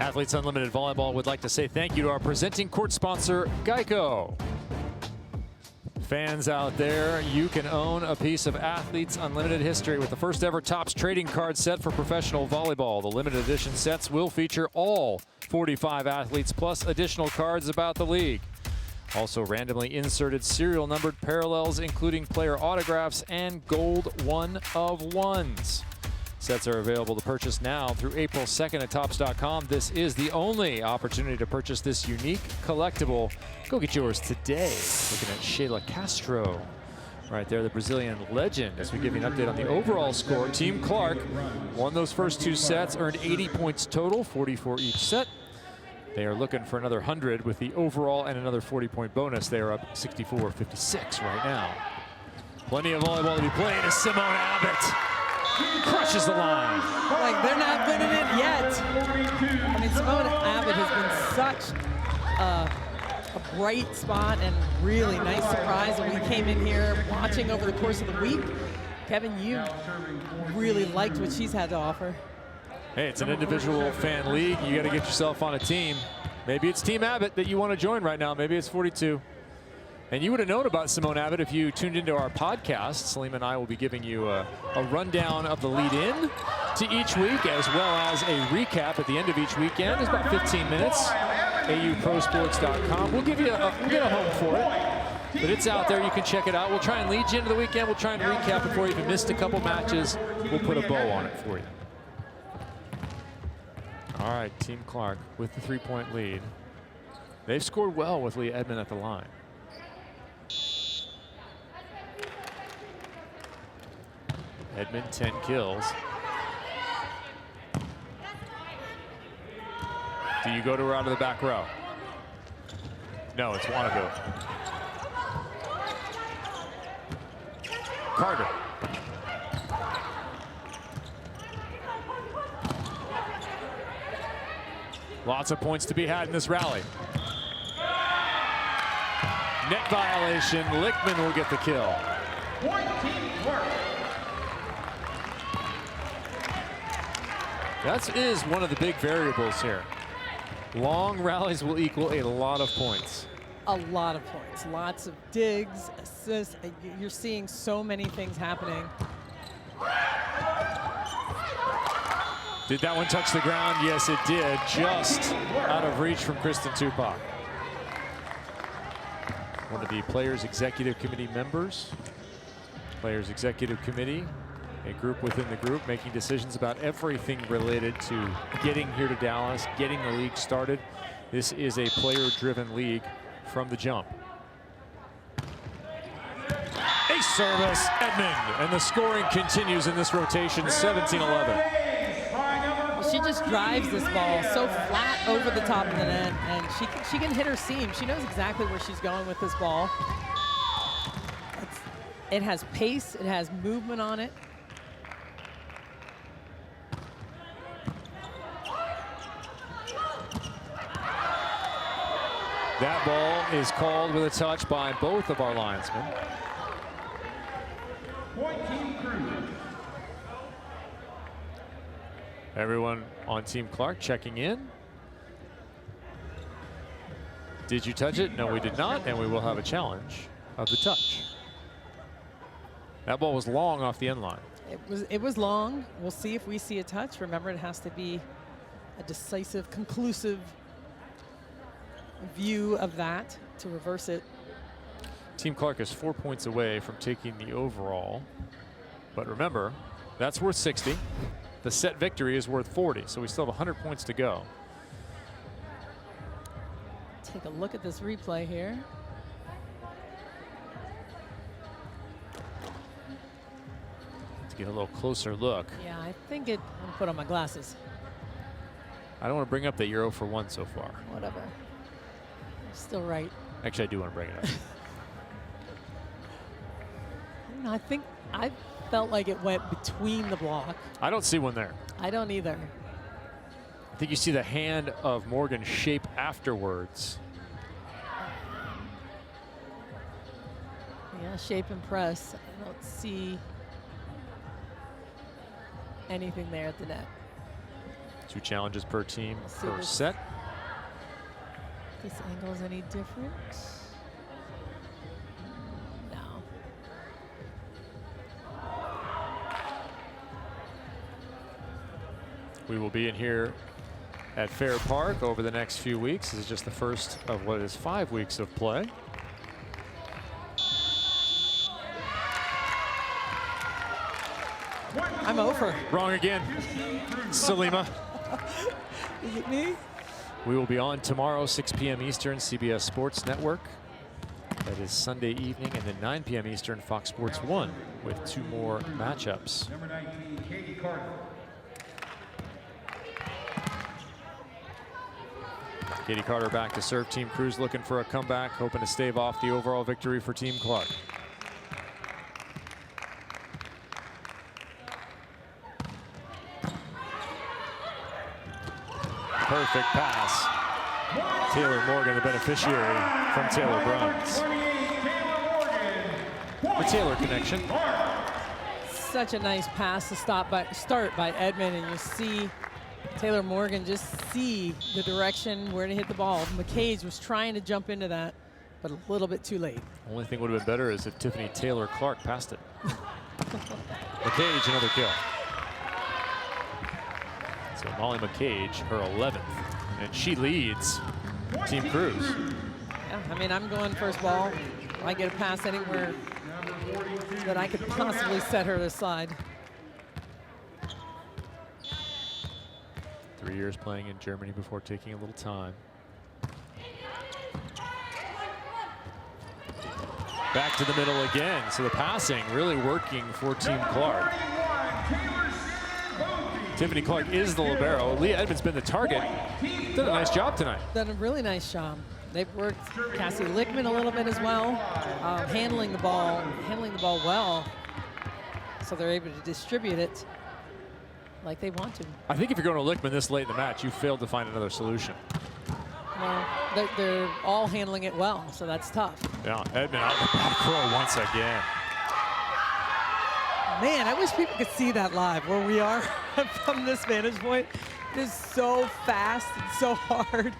Athletes Unlimited Volleyball would like to say thank you to our presenting court sponsor, Geico. Fans out there, you can own a piece of Athletes Unlimited history with the first ever Topps trading card set for professional volleyball. The limited edition sets will feature all 45 athletes plus additional cards about the league. Also randomly inserted serial numbered parallels including player autographs and gold 1-of-1s. Sets are available to purchase now through April 2nd at Topps.com. This is the only opportunity to purchase this unique collectible. Go get yours today. Looking at Sheila Castro right there, the Brazilian legend. As we give you an update on the overall score, Team Clark won those first 2 sets, earned 80 points total, 44 each set. They are looking for another 100 with the overall and another 40-point bonus. They are up 64-56 right now. Plenty of volleyball to be played as Simone Abbott crushes the line. Like, they're not winning it yet. I mean, Simone Abbott has been such a bright spot and really nice surprise. And we came in here watching over the course of the week. Kevin, you really liked what she's had to offer. Hey, it's an individual fan league. You got to get yourself on a team. Maybe it's Team Abbott that you want to join right now. Maybe it's 42. And you would have known about Simone Abbott if you tuned into our podcast. Salim and I will be giving you a rundown of the lead-in to each week, as well as a recap at the end of each weekend. It's about 15 minutes. AUProsports.com. We'll get a home for it, but it's out there. You can check it out. We'll try and lead you into the weekend. We'll try and recap before you even missed a couple matches. We'll put a bow on it for you. All right, Team Clark with the 3-point lead. They've scored well with Leah Edmond at the line. Edmond, 10 kills. Do you go to her out of the back row? No, it's Wannago. Carter. Lots of points to be had in this rally. Net violation. Lichtman will get the kill. That is one of the big variables here. Long rallies will equal a lot of points. A lot of points. Lots of digs, assists. You're seeing so many things happening. Did that one touch the ground? Yes, it did. Just out of reach from Kristen Tupac. One of the Players Executive Committee members. Players Executive Committee, a group within the group making decisions about everything related to getting here to Dallas, getting the league started. This is a player-driven league from the jump. Ace service, Edmond, and the scoring continues in this rotation, 17-11. She just drives this ball so flat over the top of the net, and she can hit her seam. She knows exactly where she's going with this ball. It has pace, it has movement on it. That ball is called with a touch by both of our linesmen. Everyone on Team Clark checking in. Did you touch it? No, we did not, and we will have a challenge of the touch. That ball was long off the end line. It was long. We'll see if we see a touch. Remember, it has to be a decisive, conclusive view of that to reverse it. Team Clark is 4 points away from taking the overall. But remember, that's worth 60. The set victory is worth 40, so we still have 100 points to go. Take a look at this replay here. Let's get a little closer look. Yeah, I think it. I'm gonna put on my glasses. I don't want to bring up that you're 0 for 1 so far. Whatever. Still right. Actually, I do want to bring it up. I think I felt like it went between the block. I don't see one there. I don't either. I think you see the hand of Morgan shape afterwards. Yeah, shape and press. I don't see anything there at the net. 2 challenges per team per this. set. This angle is any different? No. We will be in here at Fair Park over the next few weeks. This is just the first of what is 5 weeks of play. I'm over. Wrong again. Salima. Is it me? We will be on tomorrow, 6 p.m. Eastern, CBS Sports Network. That is Sunday evening, and then 9 p.m. Eastern, Fox Sports 1, with 2 more matchups. Number 19, Katie Carter. Katie Carter back to serve. Team Cruz looking for a comeback, hoping to stave off the overall victory for Team Clark. Perfect pass. Taylor Morgan, the beneficiary from Taylor Bruns. The Taylor connection. Such a nice pass to start by Edmond, and you see Taylor Morgan just see the direction where to hit the ball. McCage was trying to jump into that, but a little bit too late. Only thing would have been better is if Tiffany Taylor Clark passed it. McCage, another kill. So Molly McCage, her 11th, and she leads Team Cruz. Yeah, I mean, I'm going first ball. I get a pass anywhere that I could possibly set her aside. 3 years playing in Germany before taking a little time. Back to the middle again. So the passing really working for Team Clark. Tiffany Clark is the libero. Leah Edmonds been the target. Did a nice job tonight. Done a really nice job. They've worked Cassie Lickman a little bit as well, handling the ball well. So they're able to distribute it like they want to. I think if you're going to Lickman this late in the match, you failed to find another solution. Well, they're all handling it well, so that's tough. Yeah, Edmond out the back row once again. Man, I wish people could see that live where we are from this vantage point. It is so fast and so hard.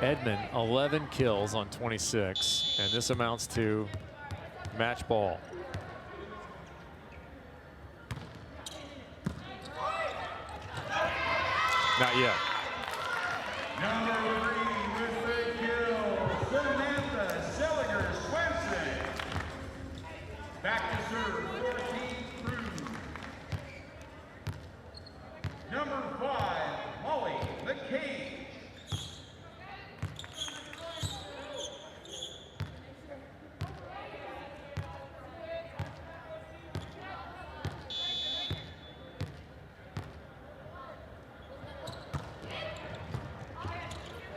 Edmond, 11 kills on 26, and this amounts to match ball. Not yet. Number 3 with the kill, Samantha Seliger-Swenson. Back to serve, 14 Cruz. Number 5, Molly McCage.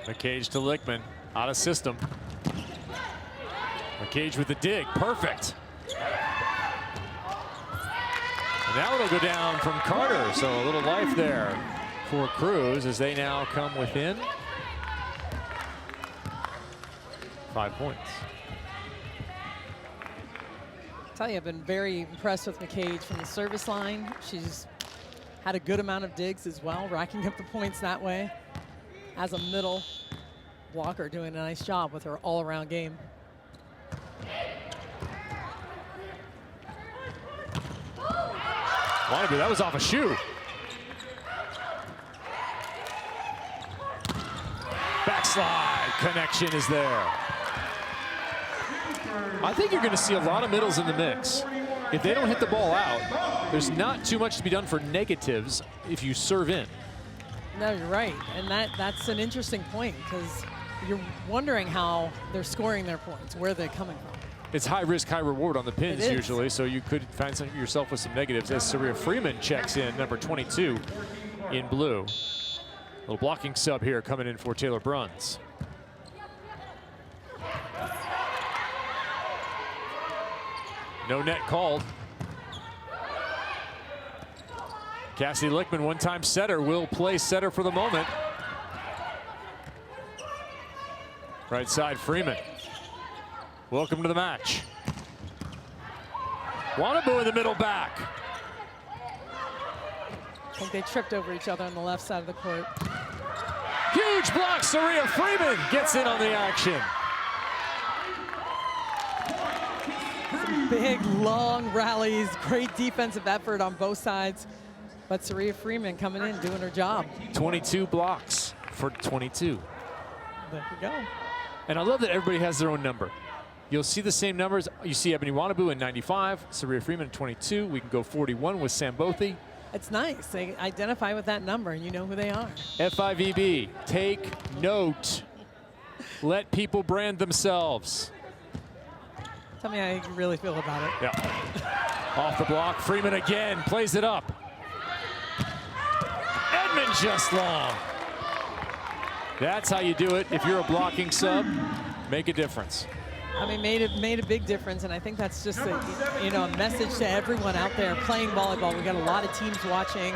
McCage to Lickman, out of system. McCage with the dig, perfect. And now it'll go down from Carter, so a little life there for Cruz as they now come within 5 points. I tell you, I've been very impressed with McCage from the service line. She's had a good amount of digs as well, racking up the points that way. As a middle blocker, doing a nice job with her all-around game. Wannabe, that was off a shoe. Backslide connection is there. I think you're going to see a lot of middles in the mix. If they don't hit the ball out, there's not too much to be done for negatives if you serve in. No, you're right. And that's an interesting point because you're wondering how they're scoring their points, where they're coming from. It's high risk, high reward on the pins usually, so you could find yourself with some negatives as Saria Freeman checks in, number 22 in blue. Little blocking sub here coming in for Taylor Bruns. No net called. Cassie Lickman, one-time setter, will play setter for the moment. Right side, Freeman. Welcome to the match. Wannabe in the middle back. I think they tripped over each other on the left side of the court. Huge block, Saria Freeman gets in on the action. Some big, long rallies, great defensive effort on both sides. But Saria Freeman coming in, doing her job. 22 blocks for 22. There we go. And I love that everybody has their own number. You'll see the same numbers. You see Ebony Wannabe in 95, Saria Freeman in 22. We can go 41 with Sam Bothie. It's nice. They identify with that number and you know who they are. FIVB, take note. Let people brand themselves. Tell me how you really feel about it. Yeah. Off the block, Freeman again, plays it up. Edmond just long. That's how you do it. If you're a blocking sub, make a difference. I mean, made a big difference, and I think that's just a message to everyone out there playing volleyball. We got a lot of teams watching,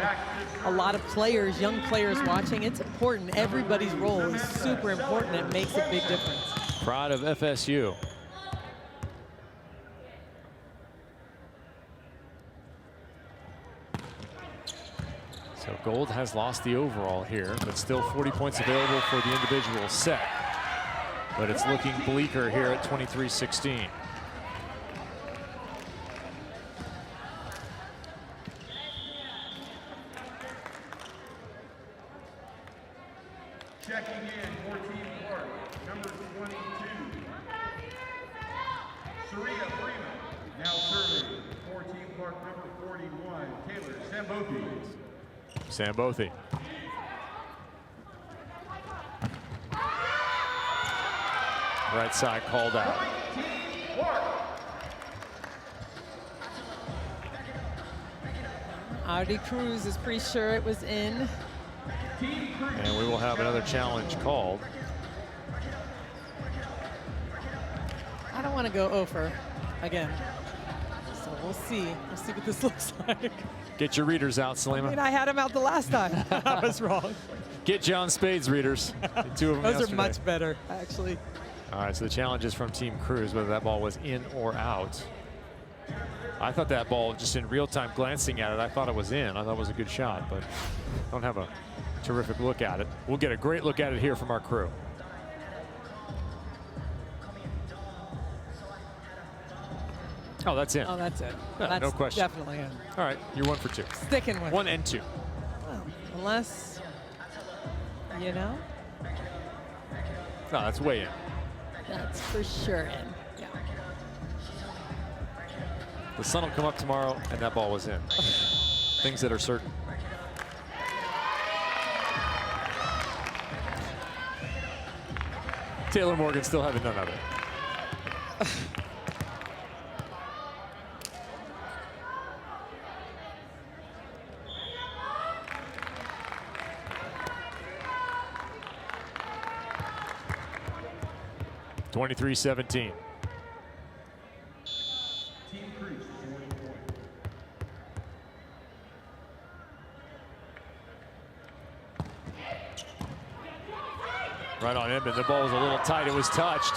a lot of players, young players watching. It's important. Everybody's role is super important. It makes a big difference. Proud of FSU. So Gold has lost the overall here, but still 40 points available for the individual set. But it's looking bleaker here at 23-16. Checking in, 14 Clark, number 22. Saria Freeman, now serving, 14 Clark, number 41. Taylor Sambothi. Sambothi. Right side called out. Artie Cruz is pretty sure it was in. And we will have another challenge called. I don't want to go over again. So we'll see. We'll see what this looks like. Get your readers out, I Salima. mean, I had him out the last time. I was wrong. Get John Spade's readers. The two of them Those yesterday. are much better, actually. All right, so the challenge is from Team Cruz, whether that ball was in or out. I thought that ball, just in real time glancing at it, I thought it was in. I thought it was a good shot, but don't have a terrific look at it. We'll get a great look at it here from our crew. Oh, that's in. Oh, that's it. Yeah, That's no question. definitely in. All right, you're 1 for 2. Sticking with 1 it. and 2. Well, unless, you know, No, that's way in. that's for sure in. Yeah. The sun will come up tomorrow, and that ball was in. Things that are certain. Taylor Morgan still having none of it. (23-17). Team Cruz, 40 points. Right on Edmond. The ball was a little tight. It was touched.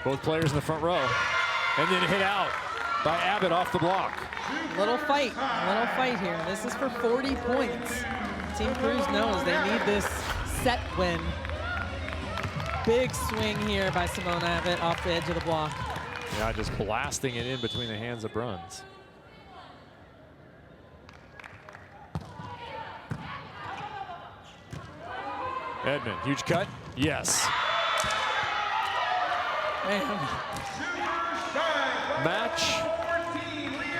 Both players in the front row. And then hit out by Abbott off the block. Little fight here. This is for 40 points. Team Cruz knows they need this set win. Big swing here by Simone Abbott off the edge of the block. Yeah, just blasting it in between the hands of Bruns. Edmond, huge cut. Yes. Match.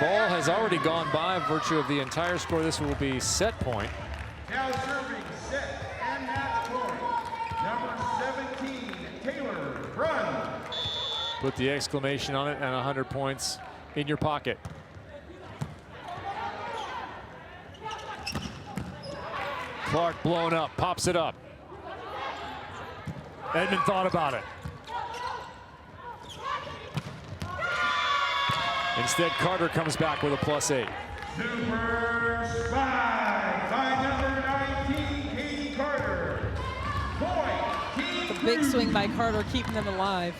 Ball has already gone by virtue of the entire score. This will be set point. Now serving set and match point. Number 17, Taylor Brun. Put the exclamation on it and 100 points in your pocket. Clark blown up, pops it up. Edmond thought about it. Instead, Carter comes back with a +8. Super spy by number 19, Katie Carter. Point, Team The big swing by Carter keeping them alive.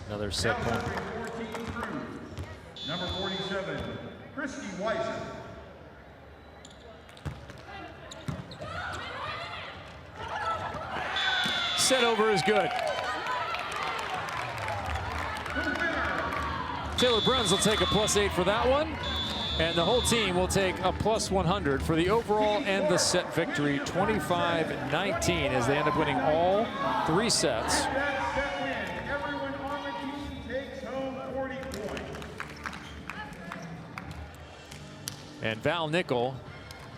Another set point. 14 Cruz. Number 47, Christy Weiser. Set over is good. Taylor Bruns will take a +8 for that one. And the whole team will take a +100 for the overall and the set victory, 25-19, as they end up winning all 3 sets. That set win. Everyone on the team takes home 40 points. And Val Nickel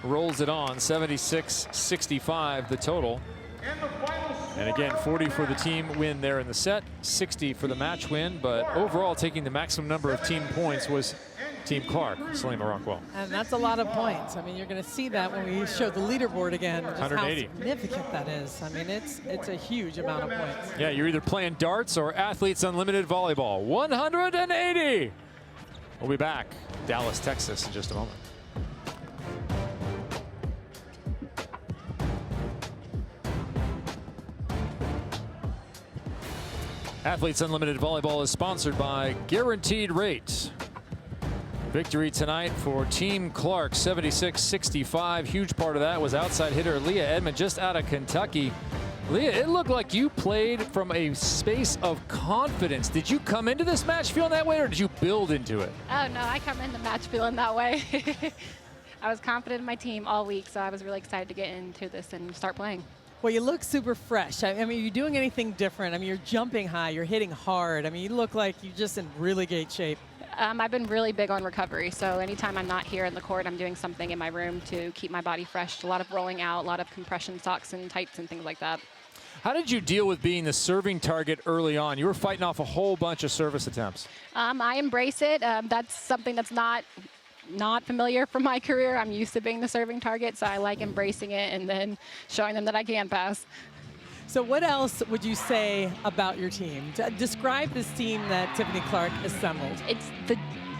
rolls it on, 76-65 the total. And the final score. And again, 40 for the team win there in the set, 60 for the match win, but overall taking the maximum number of team points was Team Clark, Salima Rockwell. And that's a lot of points. I mean, you're going to see that when we show the leaderboard again, just 180. how significant that is. I mean, it's a huge amount of points. Yeah, you're either playing darts or Athletes Unlimited Volleyball. 180. We'll be back, Dallas, Texas, in just a moment. Athletes Unlimited Volleyball is sponsored by Guaranteed Rate. Victory tonight for Team Clark, 76-65. Huge part of that was outside hitter Leah Edmond, just out of Kentucky. Leah, it looked like you played from a space of confidence. Did you come into this match feeling that way, or did you build into it? Oh, no, I come in the match feeling that way. I was confident in my team all week, so I was really excited to get into this and start playing. Well, you look super fresh. I mean, you're doing anything different. I mean, you're jumping high, you're hitting hard. I mean, you look like you're just in really great shape. I've been really big on recovery, so anytime I'm not here in the court, I'm doing something in my room to keep my body fresh. A lot of rolling out, a lot of compression socks and tights and things like that. How did you deal with being the serving target early on? You were fighting off a whole bunch of service attempts. I embrace it. That's something that's not not familiar from my career. I'm used to being the serving target, so I like embracing it and then showing them that I can pass. So what else would you say about your team? Describe this team that Tiffany Clark assembled. It's the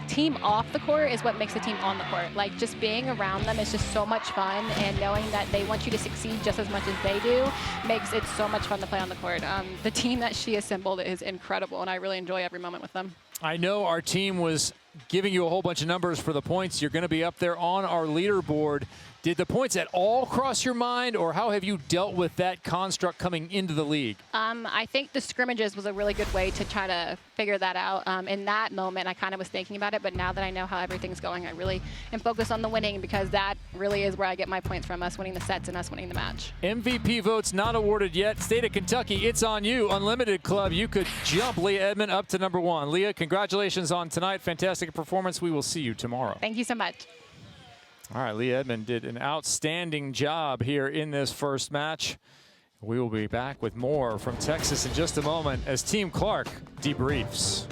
team off the court is what makes the team on the court. Like, just being around them is just so much fun, and knowing that they want you to succeed just as much as they do makes it so much fun to play on the court. The team that she assembled is incredible, and I really enjoy every moment with them. I know our team was giving you a whole bunch of numbers for the points. You're going to be up there on our leaderboard. Did the points at all cross your mind, or how have you dealt with that construct coming into the league? I think the scrimmages was a really good way to try to figure that out. In that moment, I kind of was thinking about it, but now that I know how everything's going, I really am focused on the winning, because that really is where I get my points from, us winning the sets and us winning the match. MVP votes not awarded yet. State of Kentucky, it's on you. Unlimited Club, you could jump Leah Edmond up to #1. Leah, congratulations on tonight. Fantastic performance. We will see you tomorrow. Thank you so much. All right, Leah Edmond did an outstanding job here in this first match. We will be back with more from Texas in just a moment as Team Clark debriefs.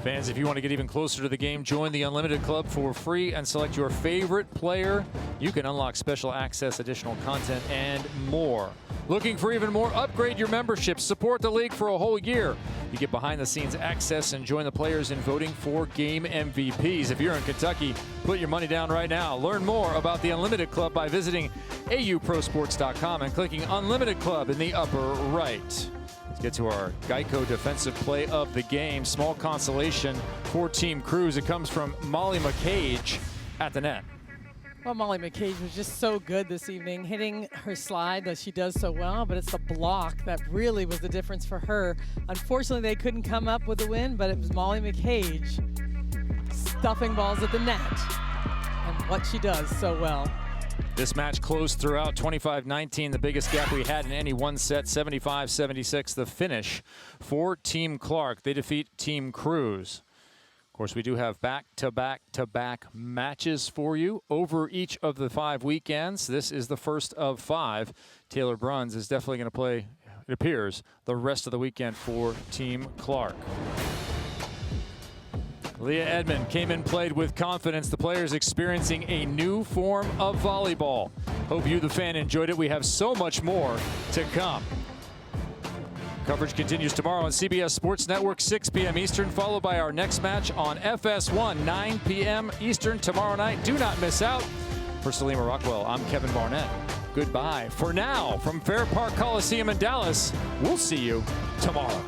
Fans, if you want to get even closer to the game, join the Unlimited Club for free and select your favorite player. You can unlock special access, additional content, and more. Looking for even more? Upgrade your membership. Support the league for a whole year. You get behind-the-scenes access and join the players in voting for game MVPs. If you're in Kentucky, put your money down right now. Learn more about the Unlimited Club by visiting auprosports.com and clicking Unlimited Club in the upper right. Let's get to our Geico defensive play of the game. Small consolation for Team Cruz. It comes from Molly McCage at the net. Well, Molly McCage was just so good this evening, hitting her slide that she does so well, but it's the block that really was the difference for her. Unfortunately, they couldn't come up with a win, but it was Molly McCage stuffing balls at the net, and what she does so well. This match closed throughout 25-19, the biggest gap we had in any one set, 75-76, the finish for Team Clark. They defeat Team Cruz. Of course, we do have back-to-back-to-back matches for you over each of the 5 weekends. This is the first of 5. Taylor Bruns is definitely going to play, it appears, the rest of the weekend for Team Clark. Leah Edmond came in, played with confidence. The players experiencing a new form of volleyball. Hope you, the fan, enjoyed it. We have so much more to come. Coverage continues tomorrow on CBS Sports Network, 6 p.m. Eastern, followed by our next match on FS1, 9 p.m. Eastern tomorrow night. Do not miss out. For Salima Rockwell, I'm Kevin Barnett. Goodbye. For now, from Fair Park Coliseum in Dallas, we'll see you tomorrow.